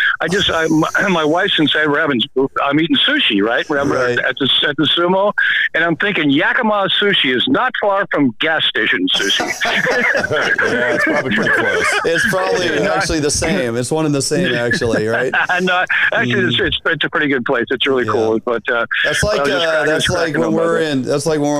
my wife and I'm eating sushi, right? We're at the Sumo, and I'm thinking Yakima sushi is not far from gas station sushi. It's probably pretty close. It's probably actually the same. It's one and the same, actually, right? No, actually, it's a pretty good place. It's really cool. But that's like when we're in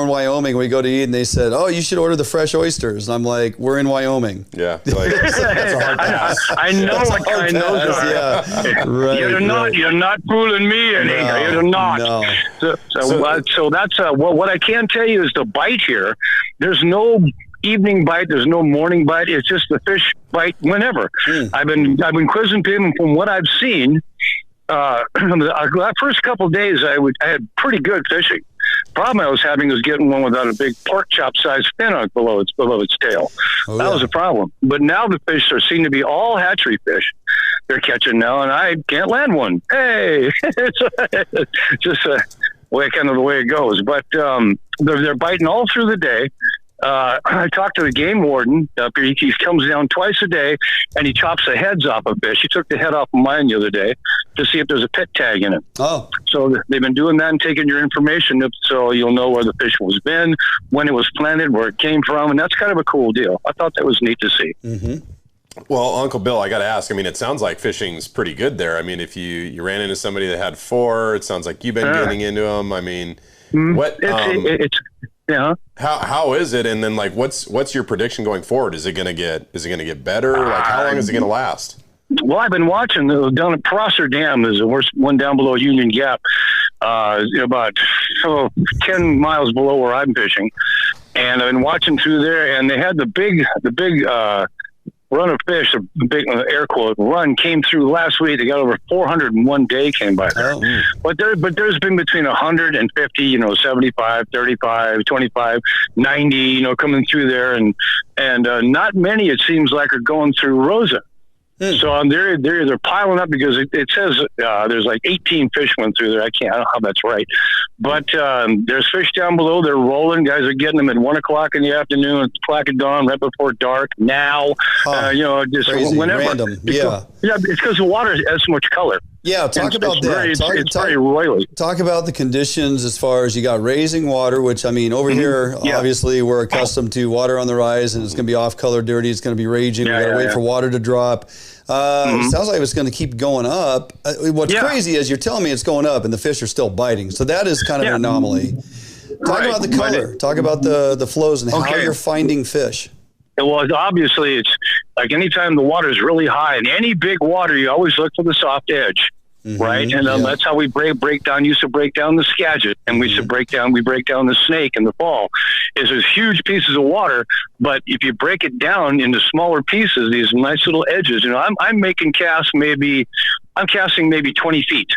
Wyoming. We go to eat, and they said, "Oh, you should order the fresh oysters." And I'm like, "We're in Wyoming." Yeah, that's a hard pass. I know what kind those are. Yeah. Right, you're not fooling me any. No, you're not. No. So that's what I can tell you is the bite here. There's no evening bite. There's no morning bite. It's just the fish bite whenever. I've been quizzing people, and from what I've seen, the first couple of days I had pretty good fishing. Problem I was having was getting one without a big pork chop sized fin on below its tail. That was a problem. But now the fish seem to be all hatchery fish they're catching now, and I can't land one. Hey, it's just kind of the way it goes. But they're biting all through the day. I talked to the game warden up here. He comes down twice a day, and he chops the heads off of fish. He took the head off of mine the other day to see if there's a pit tag in it. Oh. So they've been doing that and taking your information so you'll know where the fish was been, when it was planted, where it came from, and that's kind of a cool deal. I thought that was neat to see. Mm-hmm. Well, Uncle Bill, I got to ask, I mean, it sounds like fishing's pretty good there. I mean, if you ran into somebody that had 4, it sounds like you've been getting into them. I mean, what... Yeah. How is it? And then, like, what's your prediction going forward? Is it gonna get better? Like, how long is it gonna last? Well, I've been watching down at Prosser Dam. Is the worst one down below Union Gap, about 10 miles below where I'm fishing, and I've been watching through there. And they had the big run of fish, a big air quote run came through last week. They got over 400 in one day came by there. Oh. But there's been between 150, 75, 35, 25, 90, coming through there, and not many, it seems like, are going through Rosa. So they're piling up because it says there's like 18 fish went through there. I don't know how that's right, but there's fish down below. They're rolling. Guys are getting them at 1 o'clock in the afternoon, crack of dawn, right before dark. Now, just crazy, whenever. random. Yeah, it's because the water has so much color. Yeah, talk about that. It's very roily. Talk about the conditions as far as you got raising water, which, I mean, over here, obviously, we're accustomed to water on the rise, and it's going to be off-color dirty. It's going to be raging. We got to wait for water to drop. Sounds like it's going to keep going up. What's crazy is you're telling me it's going up, and the fish are still biting. So that is kind of an anomaly. Talk about the color. Talk about the flows and how you're finding fish. Well, obviously, it's like anytime the water is really high, in any big water, you always look for the soft edge, right? And that's how we break down. Used to break down the skagit, and we used to break down the snake in the fall. Is there's huge pieces of water, but if you break it down into smaller pieces, these nice little edges. I'm making casts I'm casting maybe 20 feet,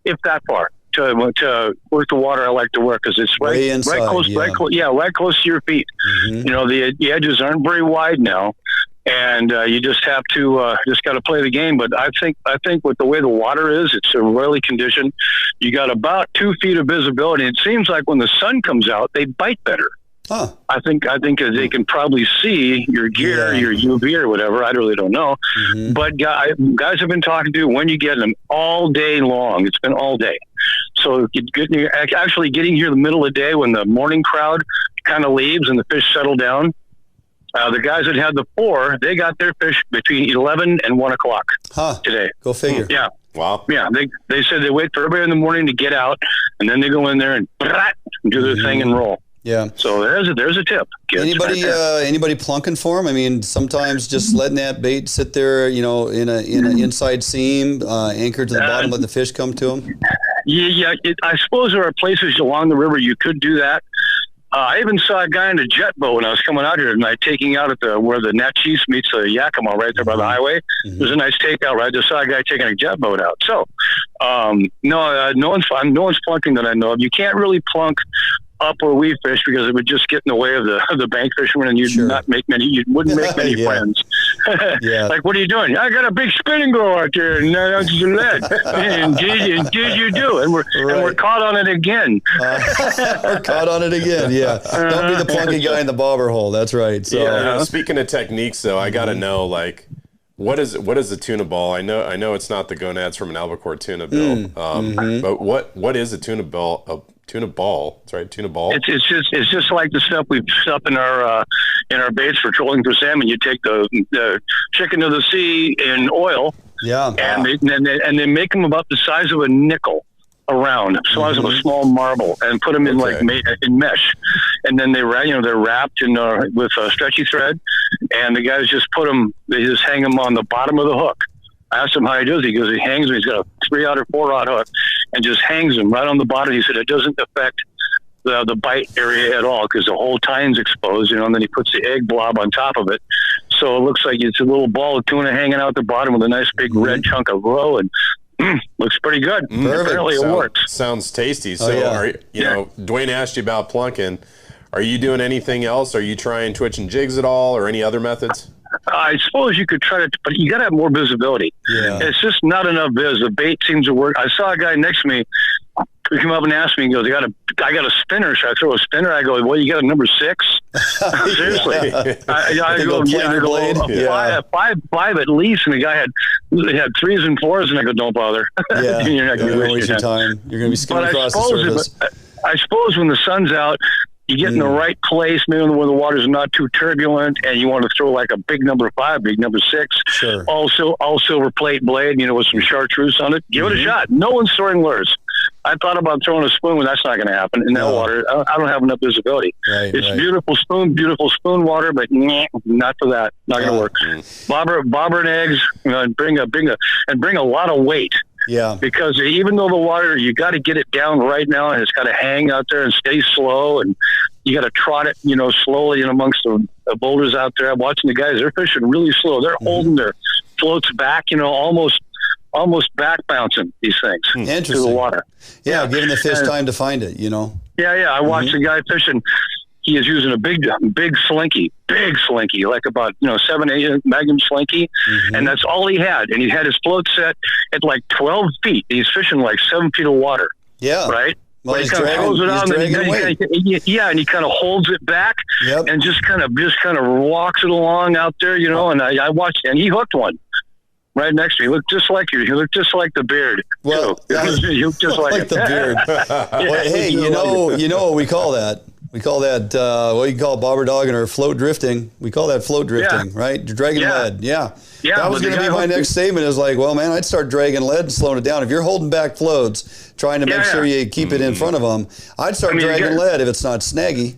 if that far. To work the water, I like to work because it's right close to your feet. The edges aren't very wide now, and you just have to got to play the game. But I think with the way the water is, it's a roily condition. You got about 2 feet of visibility. It seems like when the sun comes out, they bite better. Huh. I think they can probably see your gear, your UV or whatever. I really don't know. But guys have been talking to when you get them all day long. It's been all day. So actually getting here in the middle of the day when the morning crowd kind of leaves and the fish settle down. The guys that had the 4, they got their fish between 11 and 1 o'clock today. Go figure. Yeah. Wow. Yeah. They said they wait for everybody in the morning to get out, and then they go in there and do their thing and roll. Yeah. So there's a tip. Anybody plunking for them? I mean, sometimes just letting that bait sit there, in an inside seam, anchored to the bottom, let the fish come to them. Yeah. I suppose there are places along the river you could do that. I even saw a guy in a jet boat when I was coming out here tonight, taking out at where the Natchez meets the Yakima, right there by the highway. There's a nice takeout, right? I just saw a guy taking a jet boat out. So, no one's plunking that I know of. You can't really plunk up where we fish because it would just get in the way of the bank fishermen, and you wouldn't make many friends. Like, what are you doing? I got a big spinning globe out there, and that's the lead. Indeed you do, and we're caught on it again. We're caught on it again. Yeah, don't be the plunky guy in the bobber hole. That's right. So, speaking of techniques, though, I got to know, like, what is a tuna ball? I know it's not the gonads from an albacore tuna bill, but what is a tuna ball? Tuna ball. That's right. Tuna ball. It's just like the stuff we stuff in our baits for trolling for salmon. You take the chicken of the sea in oil. Yeah. And they make them about the size of a nickel around, the size of a small marble, and put them in in mesh. And then they're wrapped in with a stretchy thread, and the guys just they just hang them on the bottom of the hook. I asked him how he does it. He goes, he hangs them. He's got a 3-aught or 4-aught hook and just hangs them right on the bottom. He said it doesn't affect the bite area at all because the whole tine's exposed, and then he puts the egg blob on top of it. So it looks like it's a little ball of tuna hanging out the bottom with a nice big red chunk of roe, and looks pretty good. Apparently it works. Sounds tasty. So, Duane asked you about plunking. Are you doing anything else? Are you trying twitch and jigs at all, or any other methods? I suppose you could try to, but you got to have more visibility. Yeah. It's just not enough viz. The bait seems to work. I saw a guy next to me. He came up and asked me, he goes, I got a spinner. Should I throw a spinner? I go, well, you got a number 6? Seriously. I go, five at least. And the guy had 3s and 4s, and I go, don't bother. Yeah. You're not going to waste your time. You're going to be skimming across the surface. I suppose when the sun's out, you get in the right place, maybe where the water's not too turbulent, and you want to throw like a big number 5, big number 6. Sure. All silver plate blade, with some chartreuse on it. Give it a shot. No one's throwing lures. I thought about throwing a spoon, but that's not going to happen in that water. I don't have enough visibility. It's beautiful spoon water, but not for that. Not going to work. Bobber and eggs, and bring a lot of weight. Yeah. Because even though the water, you got to get it down right now, and it's got to hang out there and stay slow, and you got to trot it, slowly in amongst the boulders out there. I'm watching the guys; they're fishing really slow. They're holding their floats back, almost back bouncing these things to the water. Yeah, giving the fish time to find it. Yeah. I watched a guy fishing. He is using a big slinky, like about 7-8 Magnum slinky, and that's all he had. And he had his float set at like 12 feet. He's fishing like 7 feet of water. Yeah, right. Well, he kind of throws it out, and he kind of holds it back, and just kind of walks it along out there, And I watched, and he hooked one right next to me. He looked just like you. He looked just like the beard. Well, he looked just like the beard. Well, hey, you know what we call that? We call that, what you call bobber dogging or float drifting. We call that float drifting, right? Dragging lead. Yeah. That was going to be my next statement is like, well, man, I'd start dragging lead and slowing it down. If you're holding back floats, trying to make sure you keep it in front of them, I'd start dragging lead if it's not snaggy.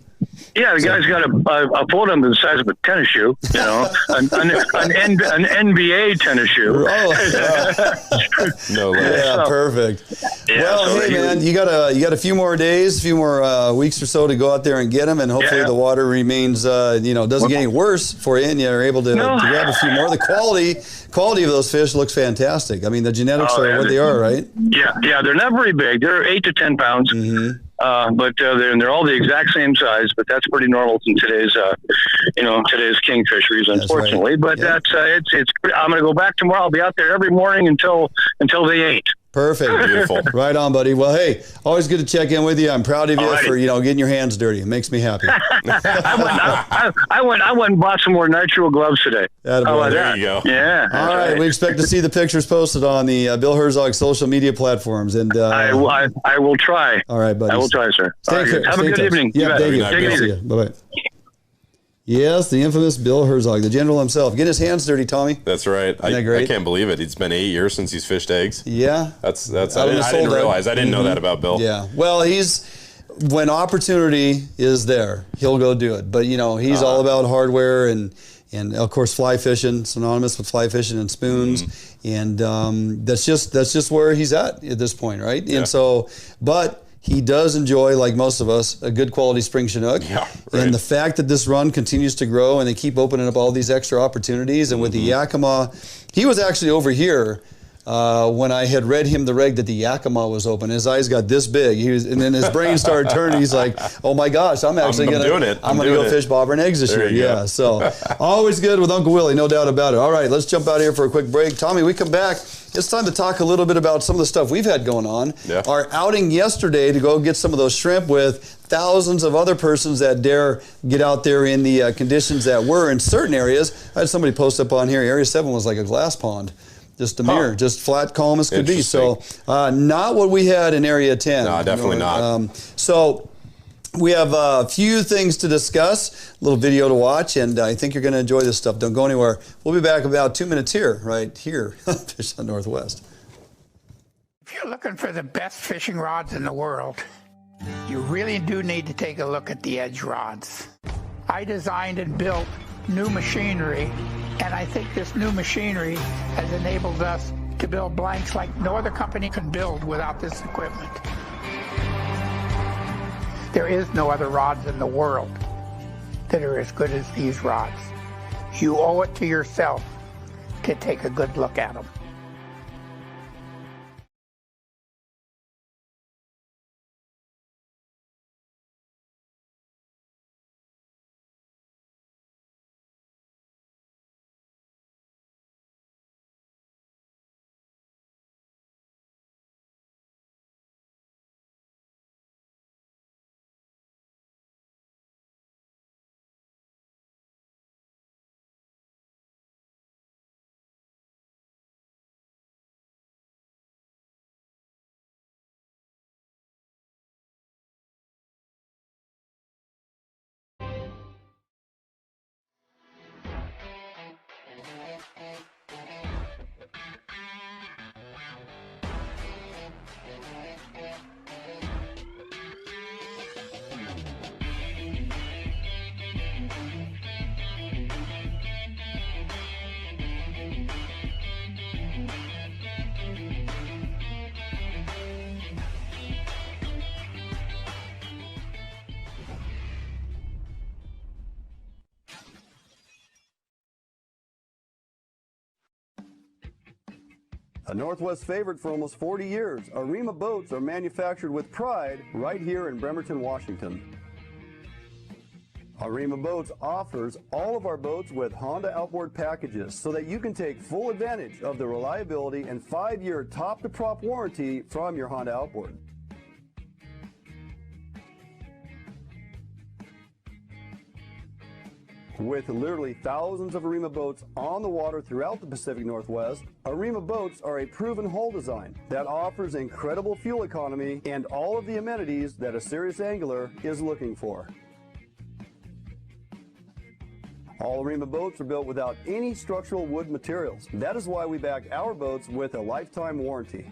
Yeah, the guy's got a float under the size of a tennis shoe, an NBA tennis shoe. No less. Yeah, perfect. Yeah, well, hey man, you got a few more days, a few more weeks or so to go out there and get them, and hopefully the water remains, doesn't get any worse for you, and you're able to grab a few more. The quality of those fish looks fantastic. I mean, the genetics are what they are, right? Yeah, they're not very big. They're 8 to 10 pounds. But they're all the exact same size, but that's pretty normal in today's kingfisheries, unfortunately. Right. But that's it's. I'm going to go back tomorrow. I'll be out there every morning until they ain't. Perfect. Beautiful. Right on, buddy. Well, hey, always good to check in with you. I'm proud of you for getting your hands dirty. It makes me happy. I went and bought some more nitrile gloves today. There you go. Yeah. All right. We expect to see the pictures posted on the Bill Herzog social media platforms, and I will try. All right, buddy. I will try, sir. Have a good evening. Yeah, thank you. Take it easy. Bye bye. Yes, the infamous Bill Herzog, the general himself. Getting his hands dirty, Tommy. That's right. Isn't that great? I can't believe it. It's been 8 years since he's fished eggs. Yeah. I didn't realize. I didn't know that about Bill. Yeah. Well, when opportunity is there, he'll go do it. But, he's all about hardware and of course, fly fishing, synonymous with fly fishing and spoons. And that's just where he's at this point, right? Yeah. And so, but he does enjoy, like most of us, a good quality Spring Chinook. Yeah, right. And the fact that this run continues to grow and they keep opening up all these extra opportunities. And with the Yakima, he was actually over here when I had read him the reg that the Yakima was open. His eyes got this big. And then his brain started turning. He's like, oh my gosh, I'm going to go fish bobber and eggs this year. Yeah, so always good with Uncle Willie, no doubt about it. All right, let's jump out here for a quick break. Tommy, we come back. It's time to talk a little bit about some of the stuff we've had going on. Yeah. Our outing yesterday to go get some of those shrimp with thousands of other persons that dare get out there in the conditions that were in certain areas. I had somebody post up on here, Area 7 was like a glass pond. Just a mirror, just flat, calm as could be. So not what we had in Area 10. No, definitely not. So we have a few things to discuss, a little video to watch, and I think you're going to enjoy this stuff. Don't go anywhere. We'll be back about 2 minutes here, right here, Fish on Northwest. If you're looking for the best fishing rods in the world, you really do need to take a look at the edge rods. I designed and built new machinery, and I think this new machinery has enabled us to build blanks like no other company can build without this equipment. There is no other rods in the world that are as good as these rods. You owe it to yourself to take a good look at them. A Northwest favorite for almost 40 years, Arima boats are manufactured with pride right here in Bremerton, Washington. Arima Boats offers all of our boats with Honda outboard packages so that you can take full advantage of the reliability and 5-year top-to-prop warranty from your Honda outboard. With literally thousands of Arima boats on the water throughout the Pacific Northwest, Arima boats are a proven hull design that offers incredible fuel economy and all of the amenities that a serious angler is looking for. All Arima boats are built without any structural wood materials. That is why we back our boats with a lifetime warranty.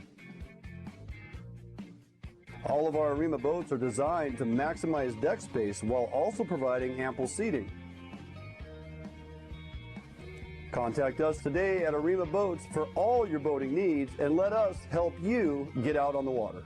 All of our Arima boats are designed to maximize deck space while also providing ample seating. Contact us today at Arima Boats for all your boating needs and let us help you get out on the water.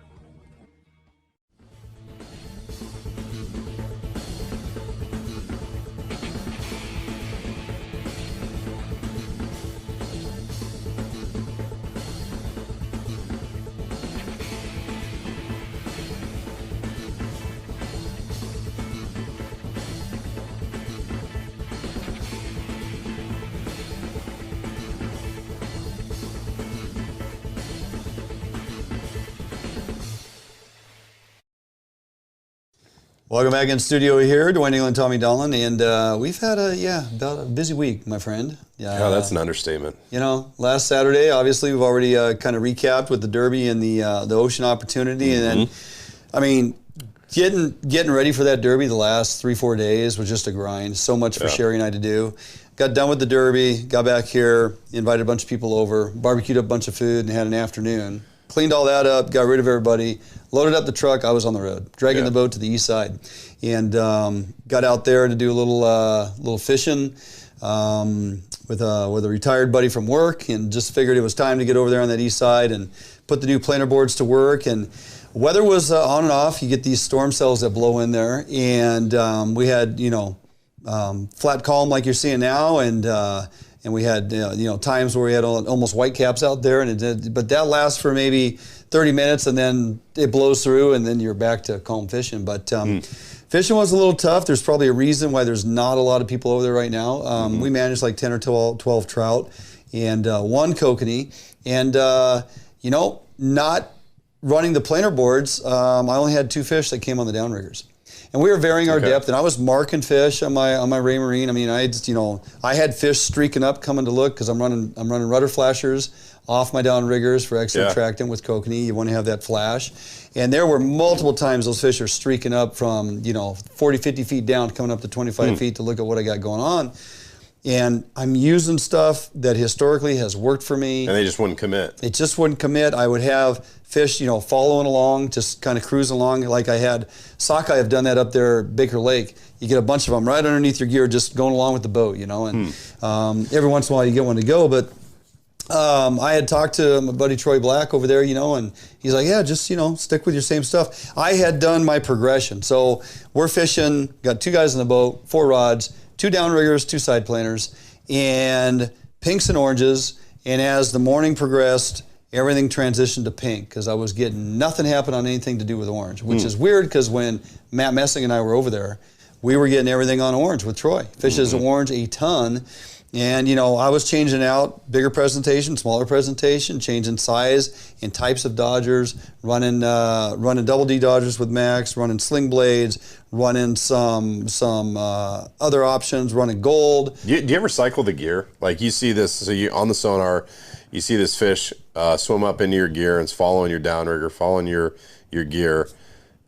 Welcome back in studio here, Duane Inglin, Tommy Donlin, and we've had about a busy week, my friend. Yeah, that's an understatement. You know, last Saturday, obviously, we've already kind of recapped with the Derby and the Ocean Opportunity, and then, I mean, getting ready for that Derby the last 3-4 days was just a grind. So much for Sherry and I to do. Got done with the Derby, got back here, invited a bunch of people over, barbecued up a bunch of food, and had an afternoon. Cleaned all that up, got rid of everybody, loaded up the truck. I was on the road, dragging the boat to the Eastside, and got out there to do a little fishing with a retired buddy from work, and just figured it was time to get over there on that Eastside and put the new planer boards to work. And weather was on and off. You get these storm cells that blow in there, and we had flat calm like you're seeing now, and we had times where we had almost white caps out there, but that lasts for maybe 30 minutes, and then it blows through, and then you're back to calm fishing. But fishing was a little tough. There's probably a reason why there's not a lot of people over there right now. We managed like 10 or 12 trout and 1 kokanee, and not running the planer boards, I only had 2 fish that came on the downriggers. And we were varying our depth, and I was marking fish on my Ray Marine. I mean, I had fish streaking up, coming to look, because I'm running rudder flashers off my downriggers for extra attractant with kokanee. You want to have that flash. And there were multiple times those fish are streaking up from 40, 50 feet down, coming up to 25 feet to look at what I got going on. And I'm using stuff that historically has worked for me. And they just wouldn't commit. It just wouldn't commit. I would have fish, following along, just kind of cruising along like I had. Sockeye have done that up there at Baker Lake. You get a bunch of them right underneath your gear, just going along with the boat, and every once in a while you get one to go. But I had talked to my buddy Troy Black over there, and he's like, yeah, just, stick with your same stuff. I had done my progression. So we're fishing, got 2 guys in the boat, 4 rods, 2 downriggers, 2 side planers, and pinks and oranges. And as the morning progressed, everything transitioned to pink because I was getting nothing happen on anything to do with orange, which is weird because when Matt Messing and I were over there, we were getting everything on orange with Troy. Fishes orange a ton. And, I was changing out bigger presentation, smaller presentation, changing size and types of dodgers, running double D dodgers with Max, running sling blades, running some other options, running gold. Do you ever cycle the gear? Like you see this, so you on the sonar, you see this fish swim up into your gear and it's following your downrigger, following your gear.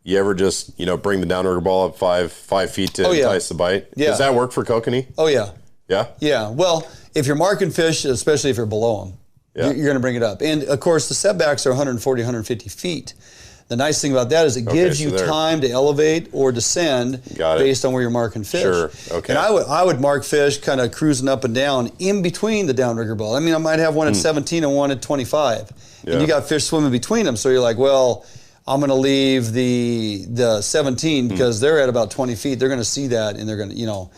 You ever just, bring the downrigger ball up five feet to entice the bite? Yeah. Does that work for kokanee? Oh, yeah. Yeah? Yeah. Well, if you're marking fish, especially if you're below them, you're going to bring it up. And, of course, the setbacks are 140, 150 feet. The nice thing about that is it gives you time to elevate or descend based on where you're marking fish. Sure. Okay. And I would mark fish kind of cruising up and down in between the downrigger ball. I mean, I might have one at 17 and one at 25. And you got fish swimming between them. So you're like, well, I'm going to leave the 17 because they're at about 20 feet. They're going to see that and they're going to,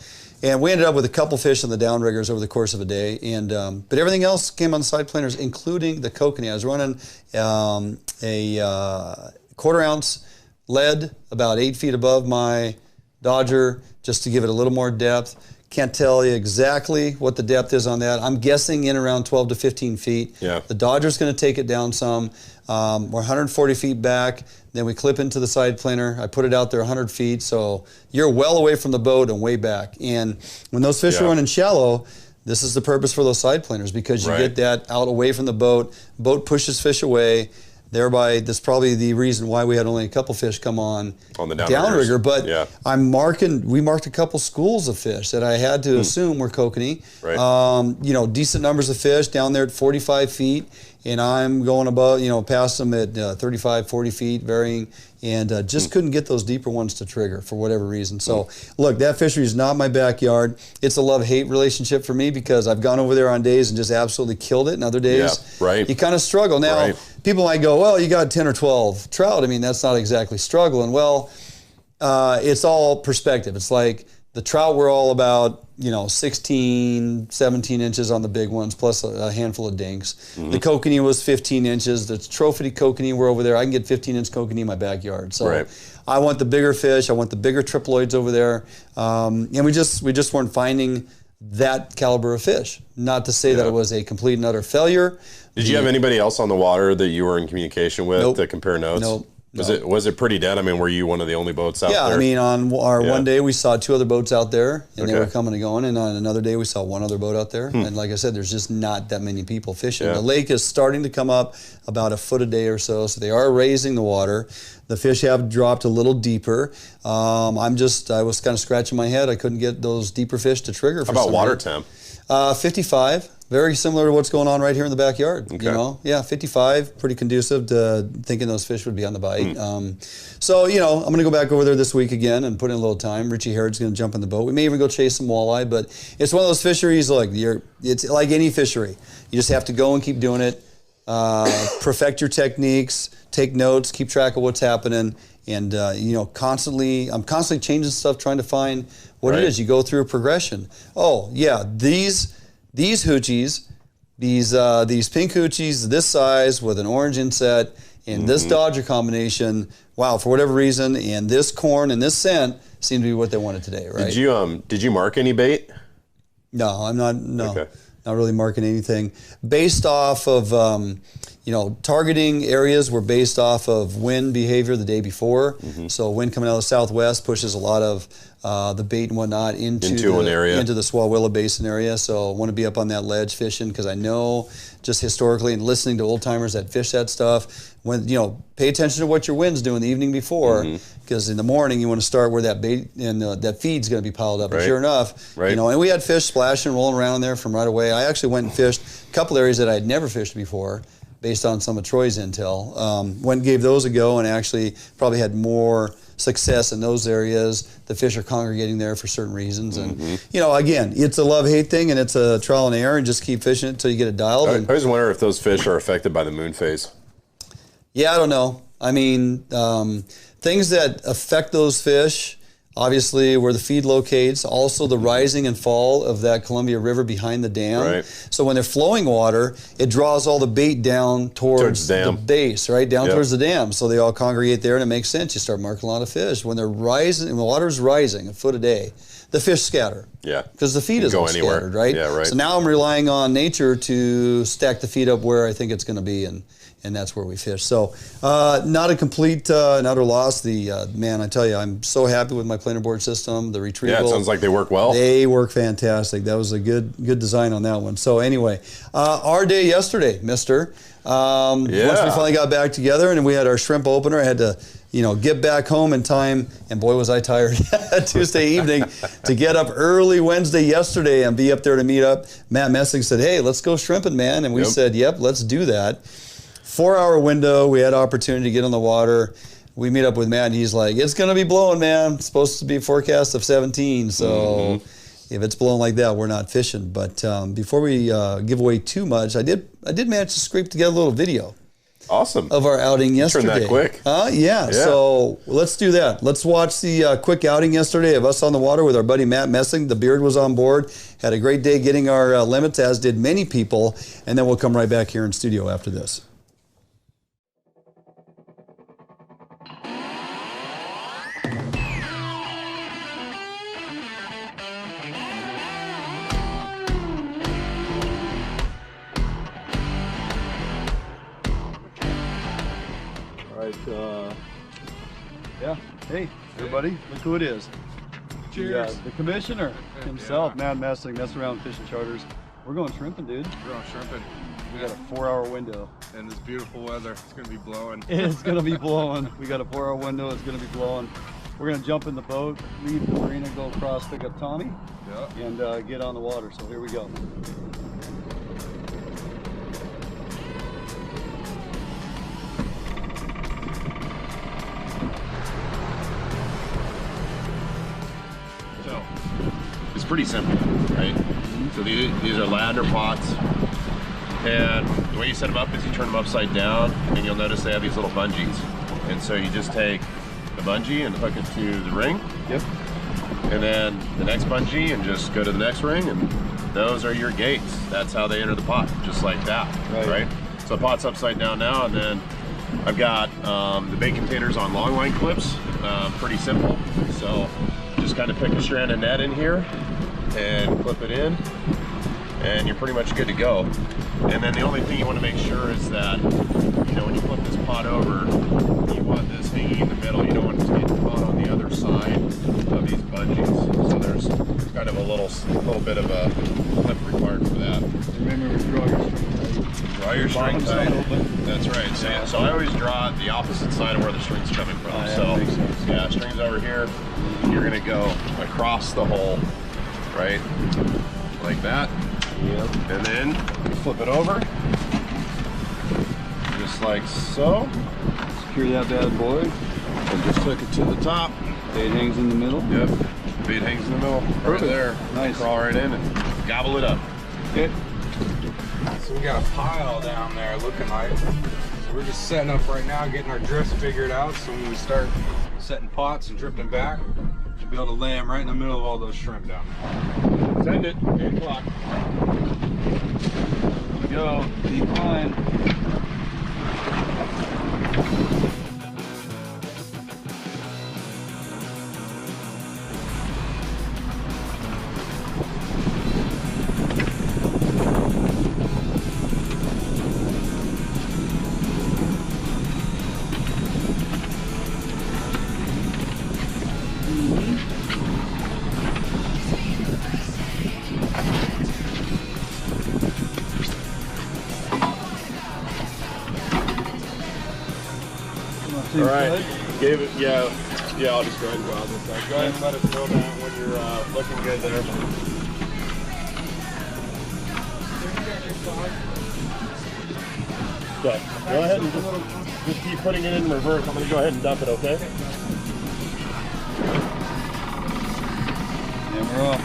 And we ended up with a couple fish on the downriggers over the course of a day, and but everything else came on the side planers, including the kokanee. I was running a 1/4 ounce lead about 8 feet above my Dodger, just to give it a little more depth. Can't tell you exactly what the depth is on that. I'm guessing in around 12 to 15 feet. Yeah. The Dodger's going to take it down some. We're 140 feet back. Then we clip into the side planer. I put it out there 100 feet, so you're well away from the boat and way back. And when those fish are running shallow, this is the purpose for those side planers, because you get that out away from the boat. Boat pushes fish away. Thereby, that's probably the reason why we had only a couple fish come on the downrigger. But we marked a couple schools of fish that I had to assume were kokanee. Right. Decent numbers of fish down there at 45 feet. And I'm going above, past them at 35, 40 feet, varying, and just couldn't get those deeper ones to trigger for whatever reason. So, look, that fishery is not my backyard. It's a love-hate relationship for me because I've gone over there on days and just absolutely killed it, and other days you kind of struggle. Now, people might go, well, you got 10 or 12 trout. I mean, that's not exactly struggling. Well, it's all perspective. It's like the trout were all about, 16, 17 inches on the big ones, plus a handful of dinks. The kokanee was 15 inches. The trophy kokanee were over there. I can get 15-inch kokanee in my backyard. So I want the bigger fish. I want the bigger triploids over there. And we just weren't finding that caliber of fish. Not to say that it was a complete and utter failure. Did you have anybody else on the water that you were in communication with to compare notes? Nope. Was it pretty dead? I mean, were you one of the only boats out there? Yeah, I mean, on our one day we saw 2 other boats out there, and they were coming and going. And on another day we saw 1 other boat out there. And like I said, there's just not that many people fishing. The lake is starting to come up about a foot a day or so, so they are raising the water. The fish have dropped a little deeper. I was kind of scratching my head. I couldn't get those deeper fish to trigger. How about water temp? 55. Very similar to what's going on right here in the backyard. Yeah, 55, pretty conducive to thinking those fish would be on the bite. So, I'm going to go back over there this week again and put in a little time. Richie Herzog's going to jump in the boat. We may even go chase some walleye, but it's one of those fisheries, it's like any fishery. You just have to go and keep doing it, perfect your techniques, take notes, keep track of what's happening, and, I'm constantly changing stuff, trying to find what it is. You go through a progression. Oh, yeah, these hoochies, these pink hoochies, this size with an orange inset and this Dodger combination, wow, for whatever reason, and this corn and this scent seem to be what they wanted today, right? Did you mark any bait? No, I'm not. No, not really marking anything. Based off of, targeting areas were based off of wind behavior the day before. So wind coming out of the southwest pushes a lot of the bait and whatnot into the Swalwilla Basin area. So I want to be up on that ledge fishing because I know just historically and listening to old timers that fish that stuff, when pay attention to what your wind's doing the evening before, because in the morning you want to start where that bait and that feed's going to be piled up. And sure enough, and we had fish splashing, rolling around there from right away. I actually went and fished a couple areas that I had never fished before, based on some of Troy's intel. Went and gave those a go, and actually probably had more success in those areas. The fish are congregating there for certain reasons. And, you know, again, it's a love-hate thing, and it's a trial and error, and just keep fishing it until you get it dialed. I always wonder if those fish are affected by the moon phase. Yeah, I don't know. I mean, things that affect those fish, obviously where the feed locates, also the rising and fall of that Columbia River behind the dam. Right. So when they're flowing water, it draws all the bait down towards the base, right? Down towards the dam. So they all congregate there, and it makes sense. You start marking a lot of fish. When they're rising, when the water's rising a foot a day, the fish scatter. Yeah. Because the feed isn't scattered, right? Yeah, right. So now I'm relying on nature to stack the feed up where I think it's going to be, and that's where we fish. So not a complete and utter loss. Man, I tell you, I'm so happy with my planer board system, the retrieval. Yeah, it sounds like they work well. They work fantastic. That was a good design on that one. So anyway, our day yesterday, mister. Once we finally got back together and we had our shrimp opener, I had to, you know, get back home in time, and boy was I tired Tuesday evening to get up early Wednesday yesterday and be up there to meet up. Matt Messing said, hey, let's go shrimping, man. And we said, yep, let's do that. 4-hour window, we had opportunity to get on the water. We meet up with Matt, and he's like, it's going to be blowing, man. It's supposed to be a forecast of 17, so if it's blowing like that, we're not fishing. But before we give away too much, I did manage to scrape together a little video. Awesome. Of our outing yesterday. Turned that quick. Yeah, so let's do that. Let's watch the quick outing yesterday of us on the water with our buddy Matt Messing. The Beard was on board. Had a great day getting our limits, as did many people. And then we'll come right back here in studio after this. Yeah. Hey, everybody, look who it is. Cheers. The commissioner himself, Matt Messing, messing around fishing charters. We're going shrimping, dude. We're going shrimping. We got a 4-hour window. And this beautiful weather, it's going to be blowing. It's going to be blowing. We got a 4-hour window, it's going to be blowing. We're going to jump in the boat, leave the marina, go across, pick up Tommy, and get on the water. So here we go. It's pretty simple, right? So these are ladder pots, and the way you set them up is you turn them upside down, and you'll notice they have these little bungees. And so you just take the bungee and hook it to the ring. Yep. And then the next bungee and just go to the next ring, and those are your gates. That's how they enter the pot, just like that, right? So the pot's upside down now, and then I've got the bait containers on long line clips, pretty simple. So just kind of pick a strand of net in here and clip it in, and you're pretty much good to go. And then the only thing you want to make sure is that, you know, when you flip this pot over, you want this hanging in the middle. You don't want it to get caught on the other side of these bungees. So there's kind of a little bit of a clip required for that. Remember to draw your string tight. That's right. So I always draw the opposite side of where the string's coming from. Yeah, string's over here. You're gonna go across the hole, right? Like that. Yep. And then you flip it over. Just like so. Secure that bad boy. And just hook it to the top. Bait hangs in the middle. Yep. Bait hangs in the middle. Right there. Nice. Crawl right in and gobble it up. Okay. So we got a pile down there looking like. So we're just setting up right now, getting our drifts figured out, so when we start setting pots and drifting back, we'll be able to lay them right in the middle of all those shrimp down there. Send it. 8 o'clock. Here we go. Deep line. All right. Gave it, yeah, I'll just go ahead and pause this back. Go ahead and let us know that when you're looking good there. Okay, go ahead and just keep putting it in reverse. I'm going to go ahead and dump it, okay? We're off.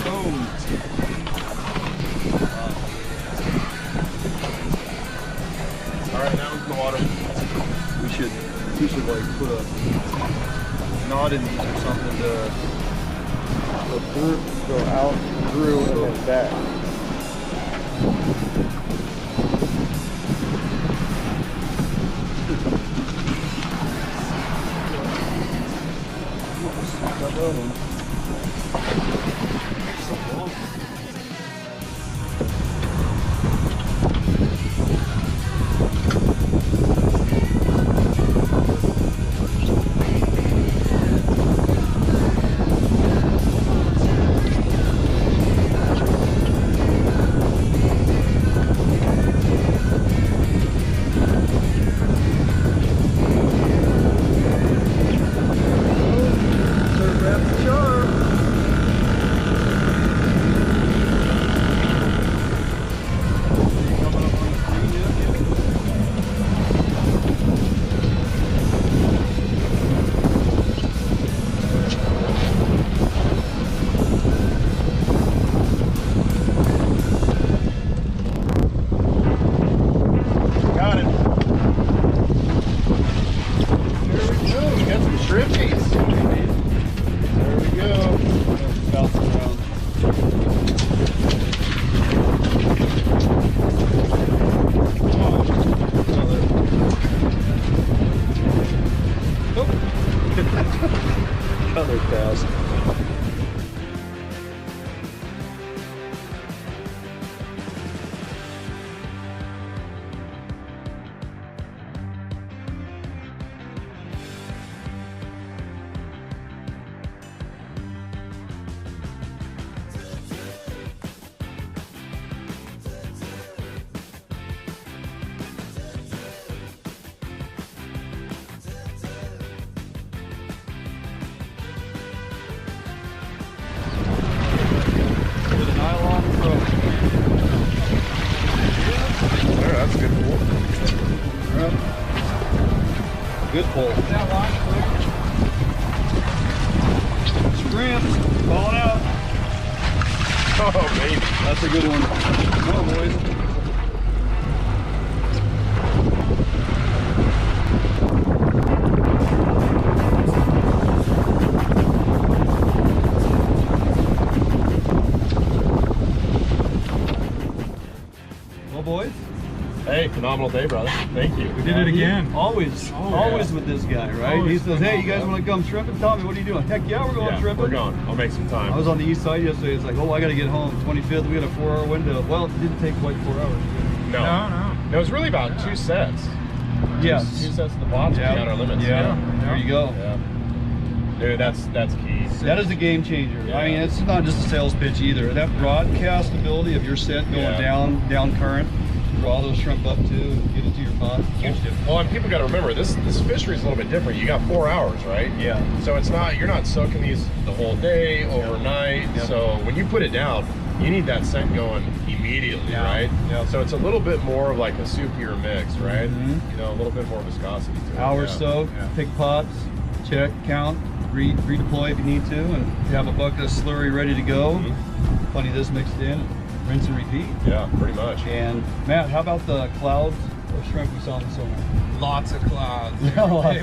Boom. All right, now in the water. We should like put a knot in these or something to go out, through, and then back. Good pull. Scrimps, calling out. Oh, baby. That's a good one. Come on, boys. Well, boys. Hey, phenomenal day, brother. Thank you. We did it again. Always with this guy, right? He says, hey, you guys want to come shrimping? Tommy, what are you doing? Heck yeah, we're going shrimping. We're going. I'll make some time. I was on the east side yesterday. It's like, oh, I got to get home. 25th, we got a 4-hour window. Well, it didn't take quite 4 hours. No, it was really about 2 sets. Yes. 2 sets at the bottom to be on our limits. Yeah. There you go. Yeah. Dude, that's key. That is a game changer. Yeah. I mean, it's not just a sales pitch either. That broadcast ability of your scent going down current, draw those shrimp up too, and get it to your pot. Well, and people got to remember this fishery is a little bit different. You got 4 hours, right? Yeah. So it's not, you're not soaking these the whole day, overnight. Yep. So when you put it down, you need that scent going immediately, right? Yep. So it's a little bit more of like a soupier mix, right? Mm-hmm. You know, a little bit more viscosity to it. Hour soak, pick pots, check, count, redeploy if you need to, and you have a bucket of slurry ready to go. Plenty of this mixed in, rinse and repeat. Yeah, pretty much. And Matt, how about the clouds of shrimp we saw in the sonar? Lots of clouds. They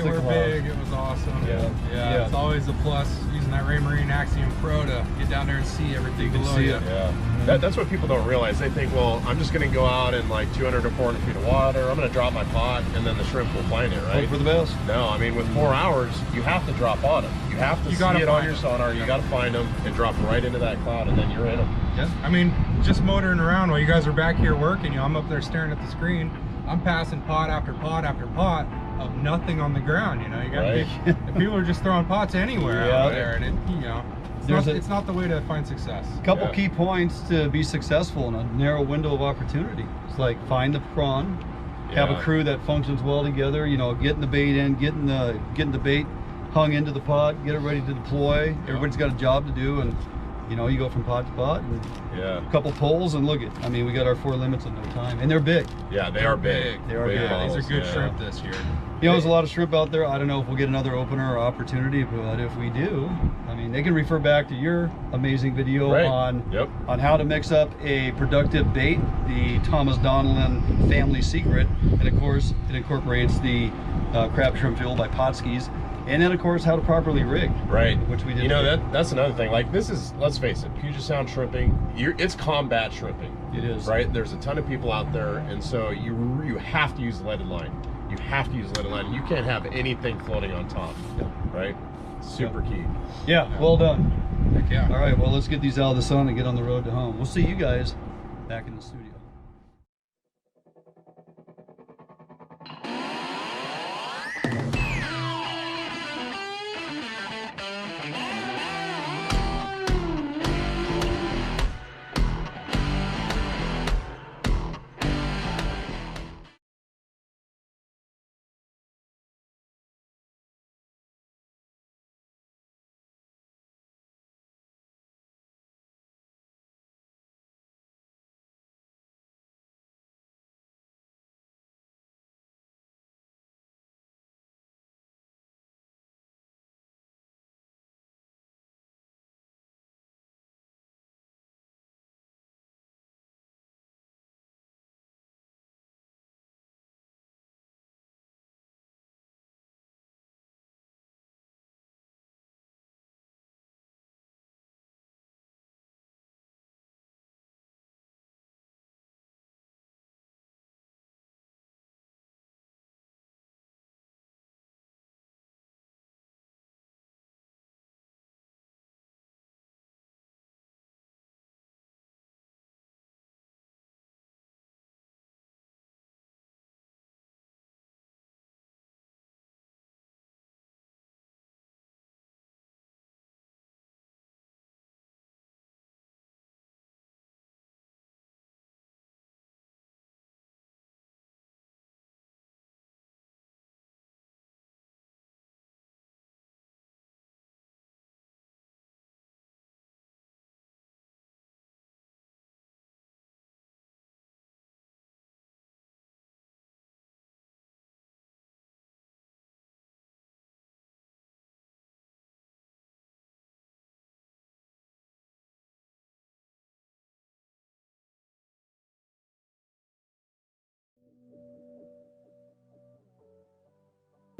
were big. It was awesome. Yeah. It's always a plus using that Raymarine Axiom Pro to get down there and see everything below you. Yeah. That's what people don't realize. They think, well, I'm just going to go out in like 200 to 400 feet of water. I'm going to drop my pot, and then the shrimp will find it, right? Hope for the best. No, I mean, with 4 hours, you have to drop on them. You have to see it on your sonar. You got to find them and drop right into that cloud, and then you're in them. Yeah. I mean, just motoring around while you guys are back here working, you know, I'm up there staring at the screen. I'm passing pot after pot after pot of nothing on the ground. You know, you got people are just throwing pots anywhere out there, and it, you know, it's not the way to find success. A couple key points to be successful in a narrow window of opportunity. It's like find the prawn, have a crew that functions well together. You know, getting the bait in, getting the bait hung into the pot, get it ready to deploy. Everybody's got a job to do, and You know, you go from pot to pot, and a couple pulls, and look at. I mean, we got our 4 limits in no time, and they're big. Yeah, they are big. They are big. These are good shrimp this year. You know, there's a lot of shrimp out there. I don't know if we'll get another opener or opportunity, but if we do, I mean, they can refer back to your amazing video on how to mix up a productive bait, the Thomas Donlin family secret, and of course, it incorporates the crab shrimp fuel by Potskis. And then, of course, how to properly rig. Right. Which we did. You know, that's another thing. Like, this is, let's face it, Puget Sound shrimping, it's combat shrimping. It is. Right? There's a ton of people out there, and so you have to use leaded line. You have to use leaded line. You can't have anything floating on top. Right? Super key. Yeah, well done. Heck yeah. All right, well, let's get these out of the sun and get on the road to home. We'll see you guys back in the studio.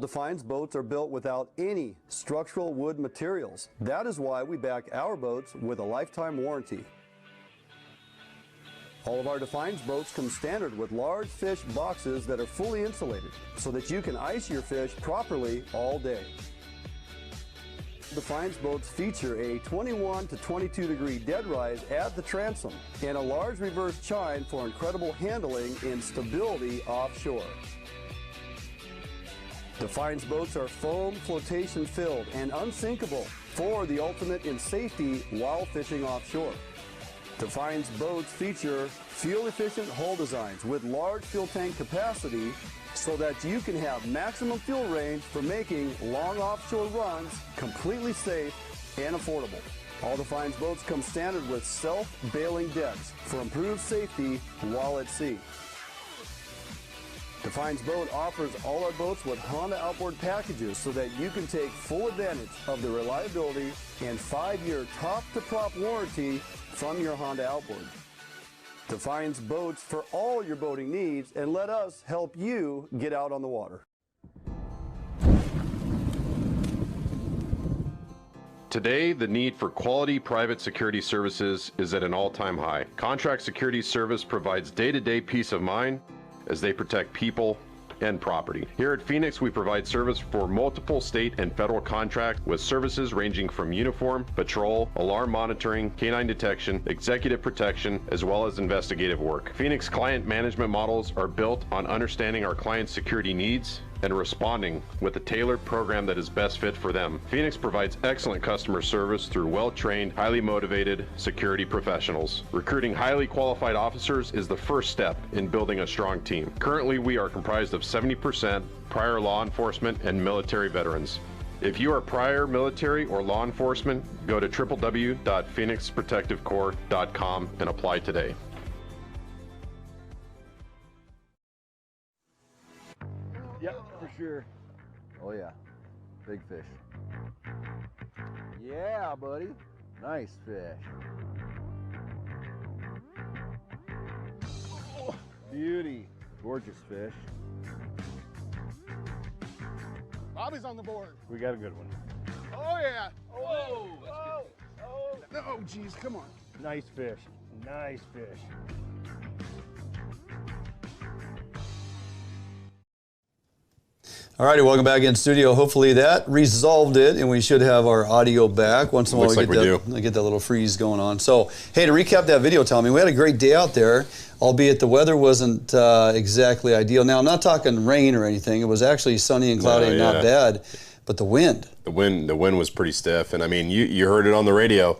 Defiance boats are built without any structural wood materials. That is why we back our boats with a lifetime warranty. All of our Defiance boats come standard with large fish boxes that are fully insulated so that you can ice your fish properly all day. Defiance boats feature a 21 to 22 degree dead rise at the transom and a large reverse chine for incredible handling and stability offshore. Defiance boats are foam flotation filled and unsinkable for the ultimate in safety while fishing offshore. Defiance boats feature fuel-efficient hull designs with large fuel tank capacity so that you can have maximum fuel range for making long offshore runs completely safe and affordable. All Defiance boats come standard with self-bailing decks for improved safety while at sea. Defiance Boat offers all our boats with Honda outboard packages so that you can take full advantage of the reliability and 5-year top-to-prop warranty from your Honda outboard. Defiance Boats for all your boating needs, and let us help you get out on the water. Today, the need for quality private security services is at an all-time high. Contract Security Service provides day-to-day peace of mind as they protect people and property. Here at Phoenix, we provide service for multiple state and federal contracts with services ranging from uniform, patrol, alarm monitoring, canine detection, executive protection, as well as investigative work. Phoenix client management models are built on understanding our clients' security needs and responding with a tailored program that is best fit for them. Phoenix provides excellent customer service through well-trained, highly motivated security professionals. Recruiting highly qualified officers is the first step in building a strong team. Currently, we are comprised of 70% prior law enforcement and military veterans. If you are prior military or law enforcement, go to www.phoenixprotectivecorps.com and apply today. Yep, for sure. Oh yeah, big fish. Yeah, buddy. Nice fish. Oh, beauty. Gorgeous fish. Bobby's on the board. We got a good one. Oh yeah. Oh, oh, oh, geez, come on. Nice fish. Nice fish. All righty, welcome back in studio. Hopefully that resolved it, and we should have our audio back. Once in a while, I get that little freeze going on. So, hey, to recap that video, Tommy, we had a great day out there, albeit the weather wasn't exactly ideal. Now, I'm not talking rain or anything. It was actually sunny and cloudy and not bad, but the wind. The wind was pretty stiff, and I mean, you heard it on the radio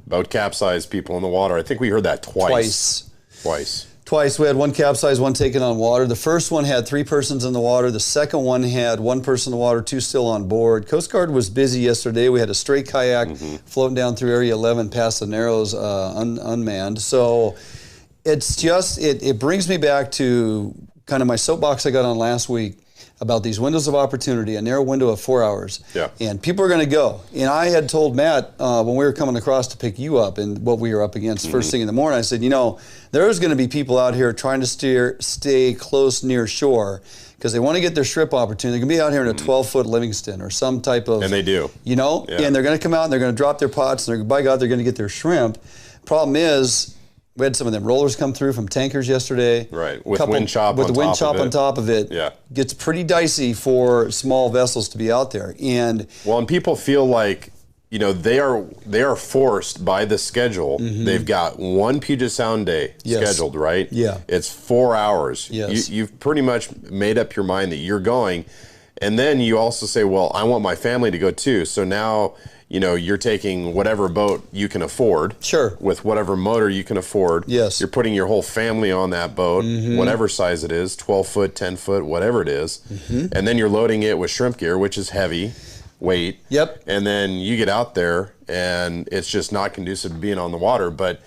about capsized people in the water. I think we heard that twice. Twice. We had one capsized, one taken on water. The first one had 3 persons in the water. The second one had 1 person in the water, 2 still on board. Coast Guard was busy yesterday. We had a straight kayak floating down through Area 11 past the Narrows unmanned. So it's just, it brings me back to kind of my soapbox I got on last week about these windows of opportunity, a narrow window of 4 hours. Yeah. And people are going to go. And I had told Matt when we were coming across to pick you up and what we were up against first thing in the morning, I said, you know, there's going to be people out here trying to stay close near shore because they want to get their shrimp opportunity. They're going to be out here in a 12-foot Livingston or some type of... And they do. You know? Yeah. And they're going to come out and they're going to drop their pots and by God, they're going to get their shrimp. Problem is, we had some of them rollers come through from tankers yesterday. Right, with wind chop on top of it. Yeah. Gets pretty dicey for small vessels to be out there. And people feel like, you know, they are forced by the schedule. They've got one Puget Sound day scheduled, right? Yeah. It's 4 hours. Yes. You've pretty much made up your mind that you're going. And then you also say, well, I want my family to go too. So now, you know, you're taking whatever boat you can afford. Sure. With whatever motor you can afford. Yes. You're putting your whole family on that boat, whatever size it is, 12 foot, 10 foot, whatever it is. And then you're loading it with shrimp gear, which is heavy weight. Yep. And then you get out there and it's just not conducive to being on the water. But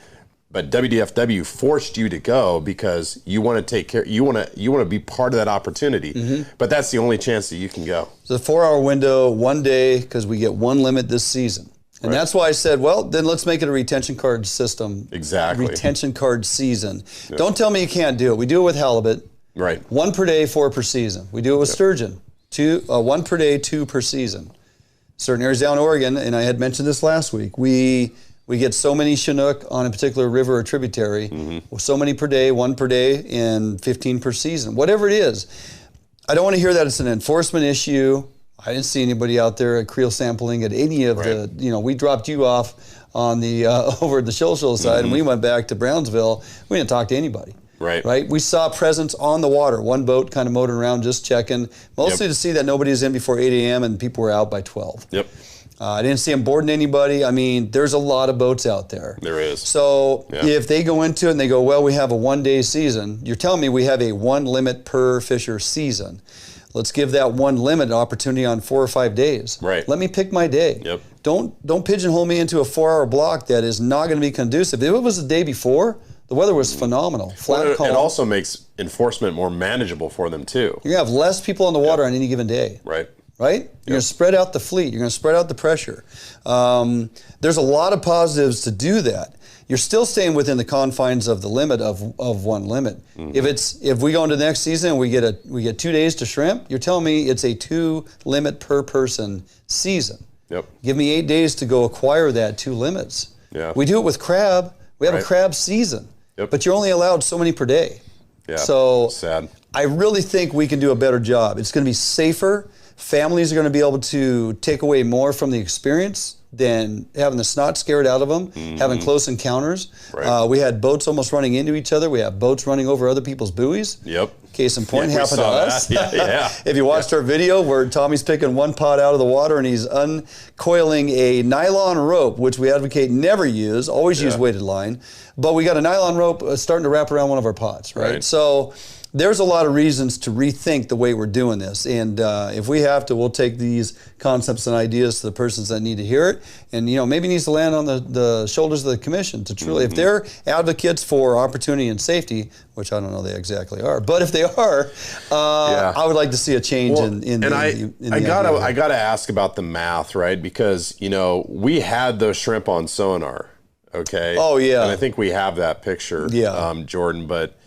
WDFW forced you to go because you want to take care. You want to be part of that opportunity. But that's the only chance that you can go. It's a 4-hour window, 1 day, because we get one limit this season. And that's why I said, well, then let's make it a retention card system. Exactly. Retention card season. Yep. Don't tell me you can't do it. We do it with halibut. Right. 1 per day, 4 per season. We do it with sturgeon. 1 per day, 2 per season. Certain areas down in Oregon, and I had mentioned this last week, we get so many Chinook on a particular river or tributary, so many per day, 1 per day, and 15 per season. Whatever it is. I don't want to hear that it's an enforcement issue. I didn't see anybody out there at creel sampling at any of the, you know, we dropped you off on the, over at the Shoal side, and we went back to Brownsville. We didn't talk to anybody. Right. We saw presence on the water. 1 boat kind of motoring around, just checking, mostly to see that nobody was in before 8 a.m. and people were out by 12. Yep. I didn't see them boarding anybody. I mean, there's a lot of boats out there. There is. So if they go into it and they go, well, we have a 1-day season, you're telling me we have a 1 limit per fisher season. Let's give that 1 limit an opportunity on 4 or 5 days. Right. Let me pick my day. Yep. Don't pigeonhole me into a 4-hour block that is not going to be conducive. If it was the day before, the weather was phenomenal. Flat calm. It also makes enforcement more manageable for them too. You're going to have less people on the water on any given day. Right. Right? You're going to spread out the fleet. You're going to spread out the pressure. There's a lot of positives to do that. You're still staying within the confines of the limit of 1 limit. If we go into the next season and we get 2 days to shrimp, you're telling me it's a 2 limit per person season. Yep. Give me 8 days to go acquire that 2 limits. Yeah. We do it with crab. We have a crab season. Yep. But you're only allowed so many per day. Yeah. So sad. I really think we can do a better job. It's going to be safer. Families are going to be able to take away more from the experience than having the snot scared out of them, having close encounters. Right. We had boats almost running into each other. We have boats running over other people's buoys. Yep. Case in point, happened to us. Yeah. If you watched our video where Tommy's picking 1 pot out of the water and he's uncoiling a nylon rope, which we advocate never use, always use weighted line. But we got a nylon rope starting to wrap around one of our pots, right? So there's a lot of reasons to rethink the way we're doing this. And if we have to, we'll take these concepts and ideas to the persons that need to hear it. And, maybe needs to land on the shoulders of the commission to truly, if they're advocates for opportunity and safety, which I don't know they exactly are, but if they are, I would like to see a change in I gotta ask about the math, right? Because, we had those shrimp on sonar, okay? Oh, yeah. And I think we have that picture, Jordan, but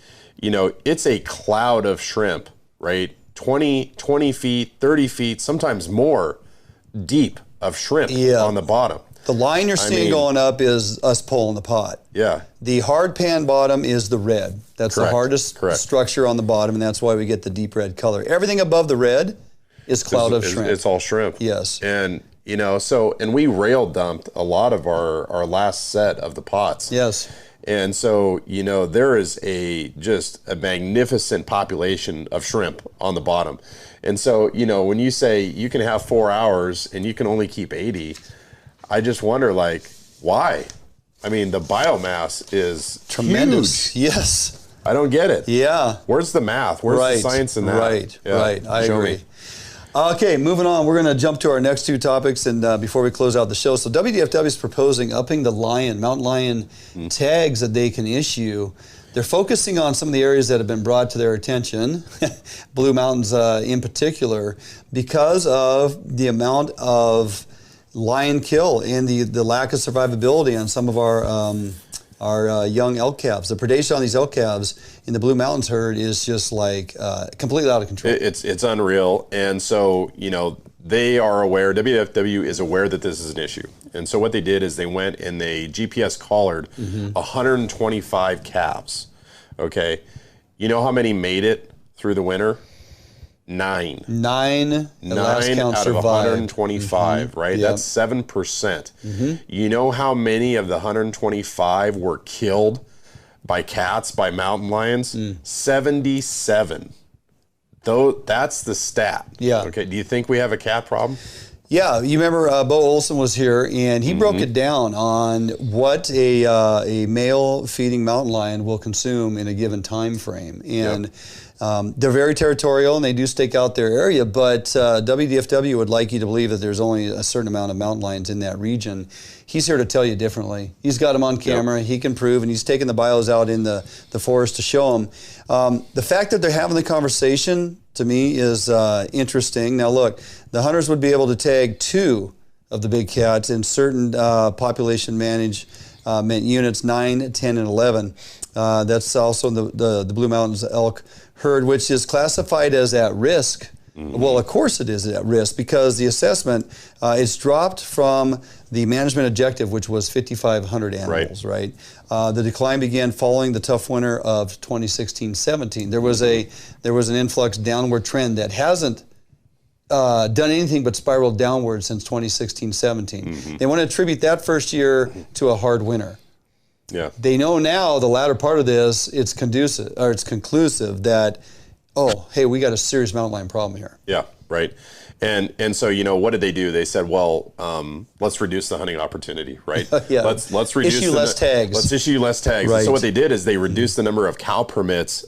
it's a cloud of shrimp, right? 20 feet, 30 feet, sometimes more deep of shrimp on the bottom. The line you're seeing going up is us pulling the pot. Yeah. The hard pan bottom is the red. That's the hardest structure on the bottom, and that's why we get the deep red color. Everything above the red is cloud of shrimp. It's all shrimp. Yes. And, and we rail dumped a lot of our last set of the pots. Yes. And so, there is just a magnificent population of shrimp on the bottom. And so, when you say you can have 4 hours and you can only keep 80, I just wonder, why? I mean, the biomass is tremendous. Huge. Yes. I don't get it. Yeah. Where's the math? Where's the science in that? Right. I agree. Okay, moving on. We're going to jump to our next two topics, and before we close out the show, so WDFW is proposing upping the mountain lion tags that they can issue. They're focusing on some of the areas that have been brought to their attention, Blue Mountains in particular, because of the amount of lion kill and the lack of survivability on some of our young elk calves. The predation on these elk calves in the Blue Mountains herd is just completely out of control. It's unreal. And so, they are aware, WFW is aware that this is an issue. And so what they did is they went and they GPS collared 125 calves. Okay. You know how many made it through the winter? 9. 9 out of 125, right? Yep. That's 7%. You know how many of the 125 were killed by cats, by mountain lions? 77. Though that's the stat. Yeah. Okay. Do you think we have a cat problem? Yeah, you remember Bo Olson was here, and he broke it down on what a male feeding mountain lion will consume in a given time frame. And they're very territorial, and they do stake out their area, but WDFW would like you to believe that there's only a certain amount of mountain lions in that region. He's here to tell you differently. He's got them on camera. He can prove, and he's taking the bios out in the forest to show them. The fact that they're having the conversation, to me, is interesting. Now, look, the hunters would be able to tag 2 of the big cats in certain population management units, 9, 10, and 11. That's also the Blue Mountains elk herd, which is classified as at risk. Well, of course it is at risk, because the assessment is dropped from the management objective, which was 5,500 animals, right? The decline began following the tough winter of 2016-17. There was an influx downward trend that hasn't done anything but spiral downward since 2016-17. They want to attribute that first year to a hard winter. Yeah. They know now, the latter part of this, it's conclusive that, oh, hey, we got a serious mountain lion problem here. Yeah, right. And so, what did they do? They said, well, let's reduce the hunting opportunity, right? Let's reduce issue less tags. Let's issue less tags. Right. So what they did is they reduced the number of cow permits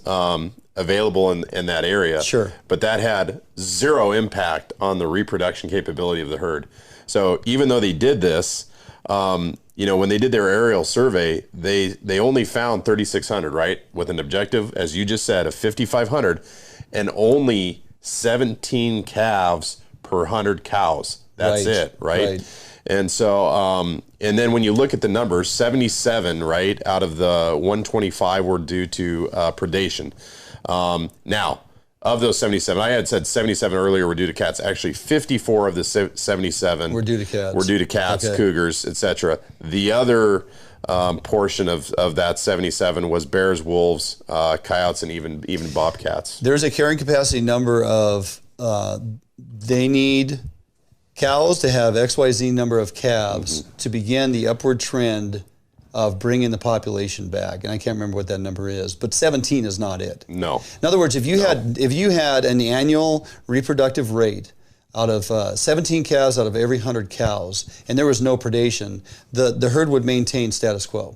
available in that area. Sure. But that had zero impact on the reproduction capability of the herd. So even though they did this, when they did their aerial survey, they only found 3,600, right? With an objective, as you just said, of 5,500, and only 17 calves per 100 cows. That's it, right? And so, and then when you look at the numbers, 77, right, out of the 125 were due to predation. Now, of those 77, I had said 77 earlier were due to cats. Actually, 54 of the 77 were due to cats. Cougars, etc. The other portion of that 77 was bears, wolves, coyotes, and even bobcats. There's a carrying capacity number of, they need cows to have XYZ number of calves to begin the upward trend of bringing the population back, and I can't remember what that number is, but 17 is not it. No. In other words, if you had an annual reproductive rate out of 17 calves out of every 100 cows, and there was no predation, the herd would maintain status quo.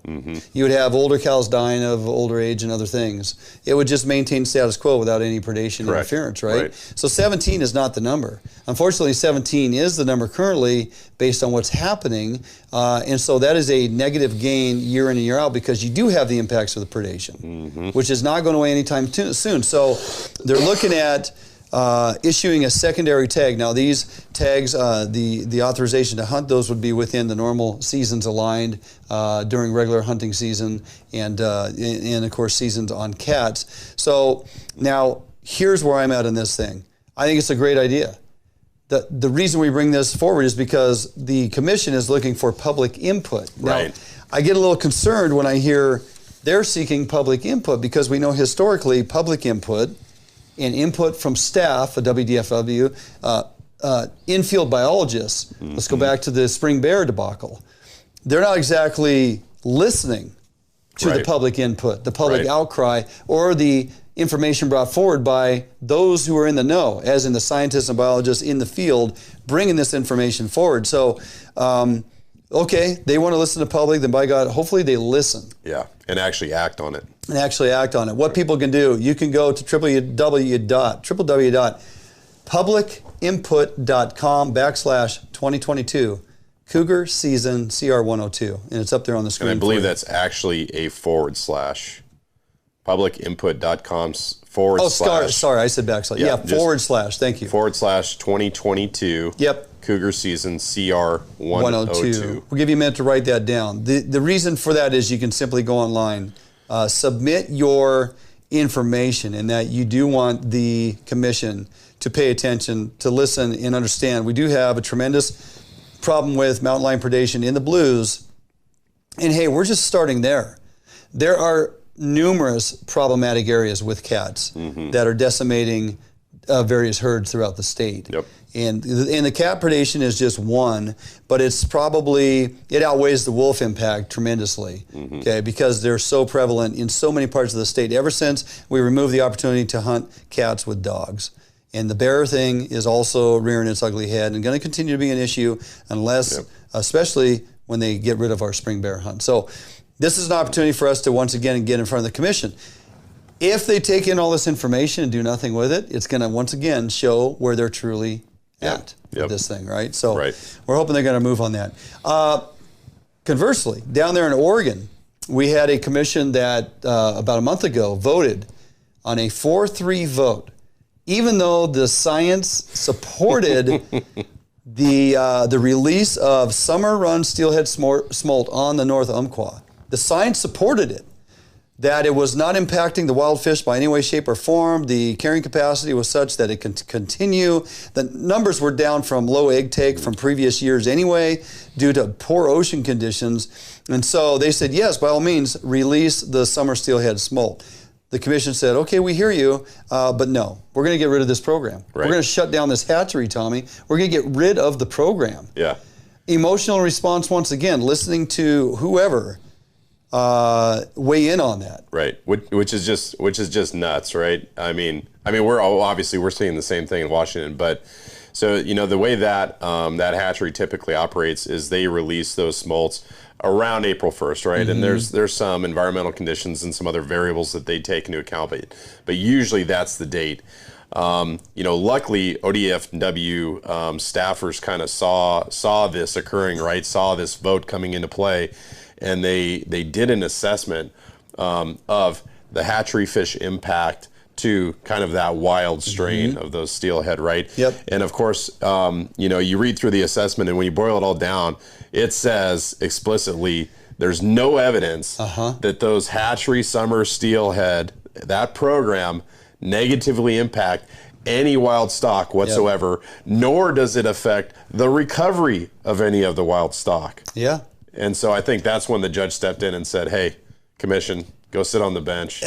You would have older cows dying of older age and other things. It would just maintain status quo without any predation interference, right? So 17 is not the number. Unfortunately, 17 is the number currently based on what's happening, and so that is a negative gain year in and year out because you do have the impacts of the predation, which is not going away anytime soon. So they're looking at issuing a secondary tag. Now these tags, the authorization to hunt those would be within the normal seasons aligned during regular hunting season and of course seasons on cats. So now here's where I'm at in this thing. I think it's a great idea. The reason we bring this forward is because the commission is looking for public input. Now, I get a little concerned when I hear they're seeking public input because we know historically public input and input from staff, a WDFW, infield biologists. Let's go back to the spring bear debacle. They're not exactly listening to the public input, the public outcry, or the information brought forward by those who are in the know, as in the scientists and biologists in the field, bringing this information forward. So, okay, they want to listen to public, then by God, hopefully they listen. Yeah, and actually act on it. And actually act on it. What people can do, you can go to www.publicinput.com/2022 Cougar Season CR102, and it's up there on the screen. And I believe that's actually a / publicinput.com / Oh, sorry, I said backslash. Yeah, / thank you. / 2022. Yep. Cougar Season CR102. We'll give you a minute to write that down. The reason for that is you can simply go online, submit your information, and that you do want the commission to pay attention, to listen and understand. We do have a tremendous problem with mountain lion predation in the blues, and hey, we're just starting there. There are numerous problematic areas with cats that are decimating various herds throughout the state. And the cat predation is just one, but it's probably, it outweighs the wolf impact tremendously, okay, because they're so prevalent in so many parts of the state ever since we removed the opportunity to hunt cats with dogs. And the bear thing is also rearing its ugly head and going to continue to be an issue unless, especially when they get rid of our spring bear hunt. So this is an opportunity for us to once again get in front of the commission. If they take in all this information and do nothing with it, it's going to once again show where they're truly at with this thing, right? So we're hoping they're going to move on that. Conversely, down there in Oregon, we had a commission that about a month ago voted on a 4-3 vote, even though the science supported the release of summer run steelhead smolt on the North Umpqua. The science supported it, that it was not impacting the wild fish by any way, shape, or form. The carrying capacity was such that it can continue. The numbers were down from low egg take from previous years anyway, due to poor ocean conditions. And so they said, yes, by all means, release the summer steelhead smolt. The commission said, okay, we hear you, but no, we're going to get rid of this program. We're going to shut down this hatchery, Tommy. We're going to get rid of the program. Emotional response, once again, listening to whoever weigh in on that, which is just nuts, right? I mean, we're seeing the same thing in Washington, but so the way that that hatchery typically operates is they release those smolts around April 1st, right? And there's some environmental conditions and some other variables that they take into account, but usually that's the date. Luckily ODFW staffers kind of saw this occurring, right? Saw this vote coming into play. And they did an assessment of the hatchery fish impact to kind of that wild strain of those steelhead, right? And of course, you read through the assessment, and when you boil it all down, it says explicitly there's no evidence that those hatchery summer steelhead, that program, negatively impact any wild stock whatsoever, nor does it affect the recovery of any of the wild stock. And so I think that's when the judge stepped in and said, hey, commission, go sit on the bench.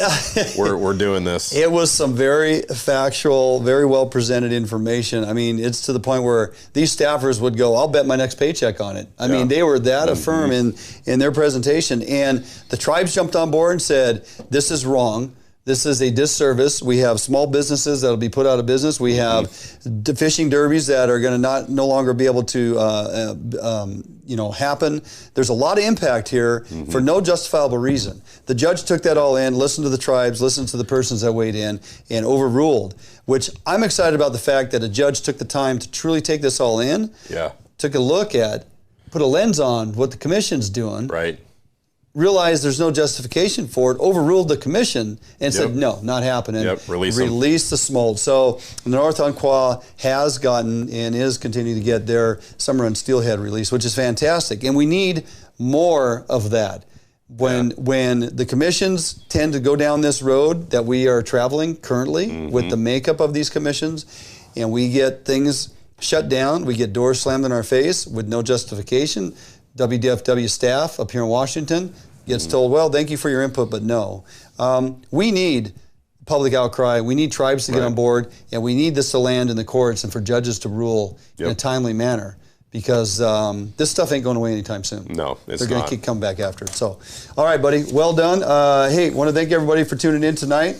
We're doing this. It was some very factual, very well presented information. I mean, it's to the point where these staffers would go, I'll bet my next paycheck on it. I mean, they were that affirm in their presentation. And the tribes jumped on board and said, this is wrong. This is a disservice. We have small businesses that'll be put out of business. We have fishing derbies that are going to no longer be able to happen. There's a lot of impact here for no justifiable reason. The judge took that all in, listened to the tribes, listened to the persons that weighed in, and overruled, which I'm excited about the fact that a judge took the time to truly take this all in, took a look at, put a lens on what the commission's doing, realized there's no justification for it, overruled the commission, and said, no, not happening. Release the smolt. So the North Umpqua has gotten and is continuing to get their summer and steelhead release, which is fantastic. And we need more of that. When the commissions tend to go down this road that we are traveling currently with the makeup of these commissions, and we get things shut down, we get doors slammed in our face with no justification, WDFW staff up here in Washington gets told, well, thank you for your input, but no. We need public outcry. We need tribes to get on board, and we need this to land in the courts and for judges to rule in a timely manner, because this stuff ain't going away anytime soon. No, it's They're going to keep coming back after it. So, all right, buddy, well done. Hey, want to thank everybody for tuning in tonight.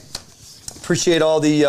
Appreciate all the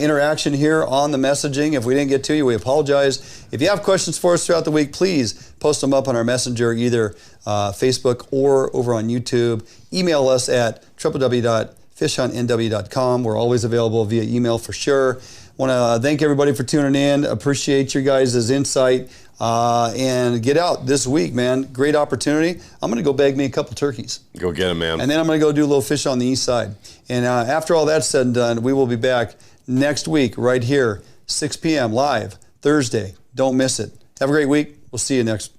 interaction here on the messaging. If we didn't get to you, we apologize. If you have questions for us throughout the week, please post them up on our messenger, either Facebook or over on YouTube. Email us at www.fishuntnw.com. We're always available via email for sure. Want to thank everybody for tuning in. Appreciate your guys' insight. And get out this week, man. Great opportunity. I'm going to go bag me a couple turkeys. Go get them, man. And then I'm going to go do a little fish on the east side. And after all that's said and done, we will be back next week right here, 6 p.m. live, Thursday. Don't miss it. Have a great week. We'll see you next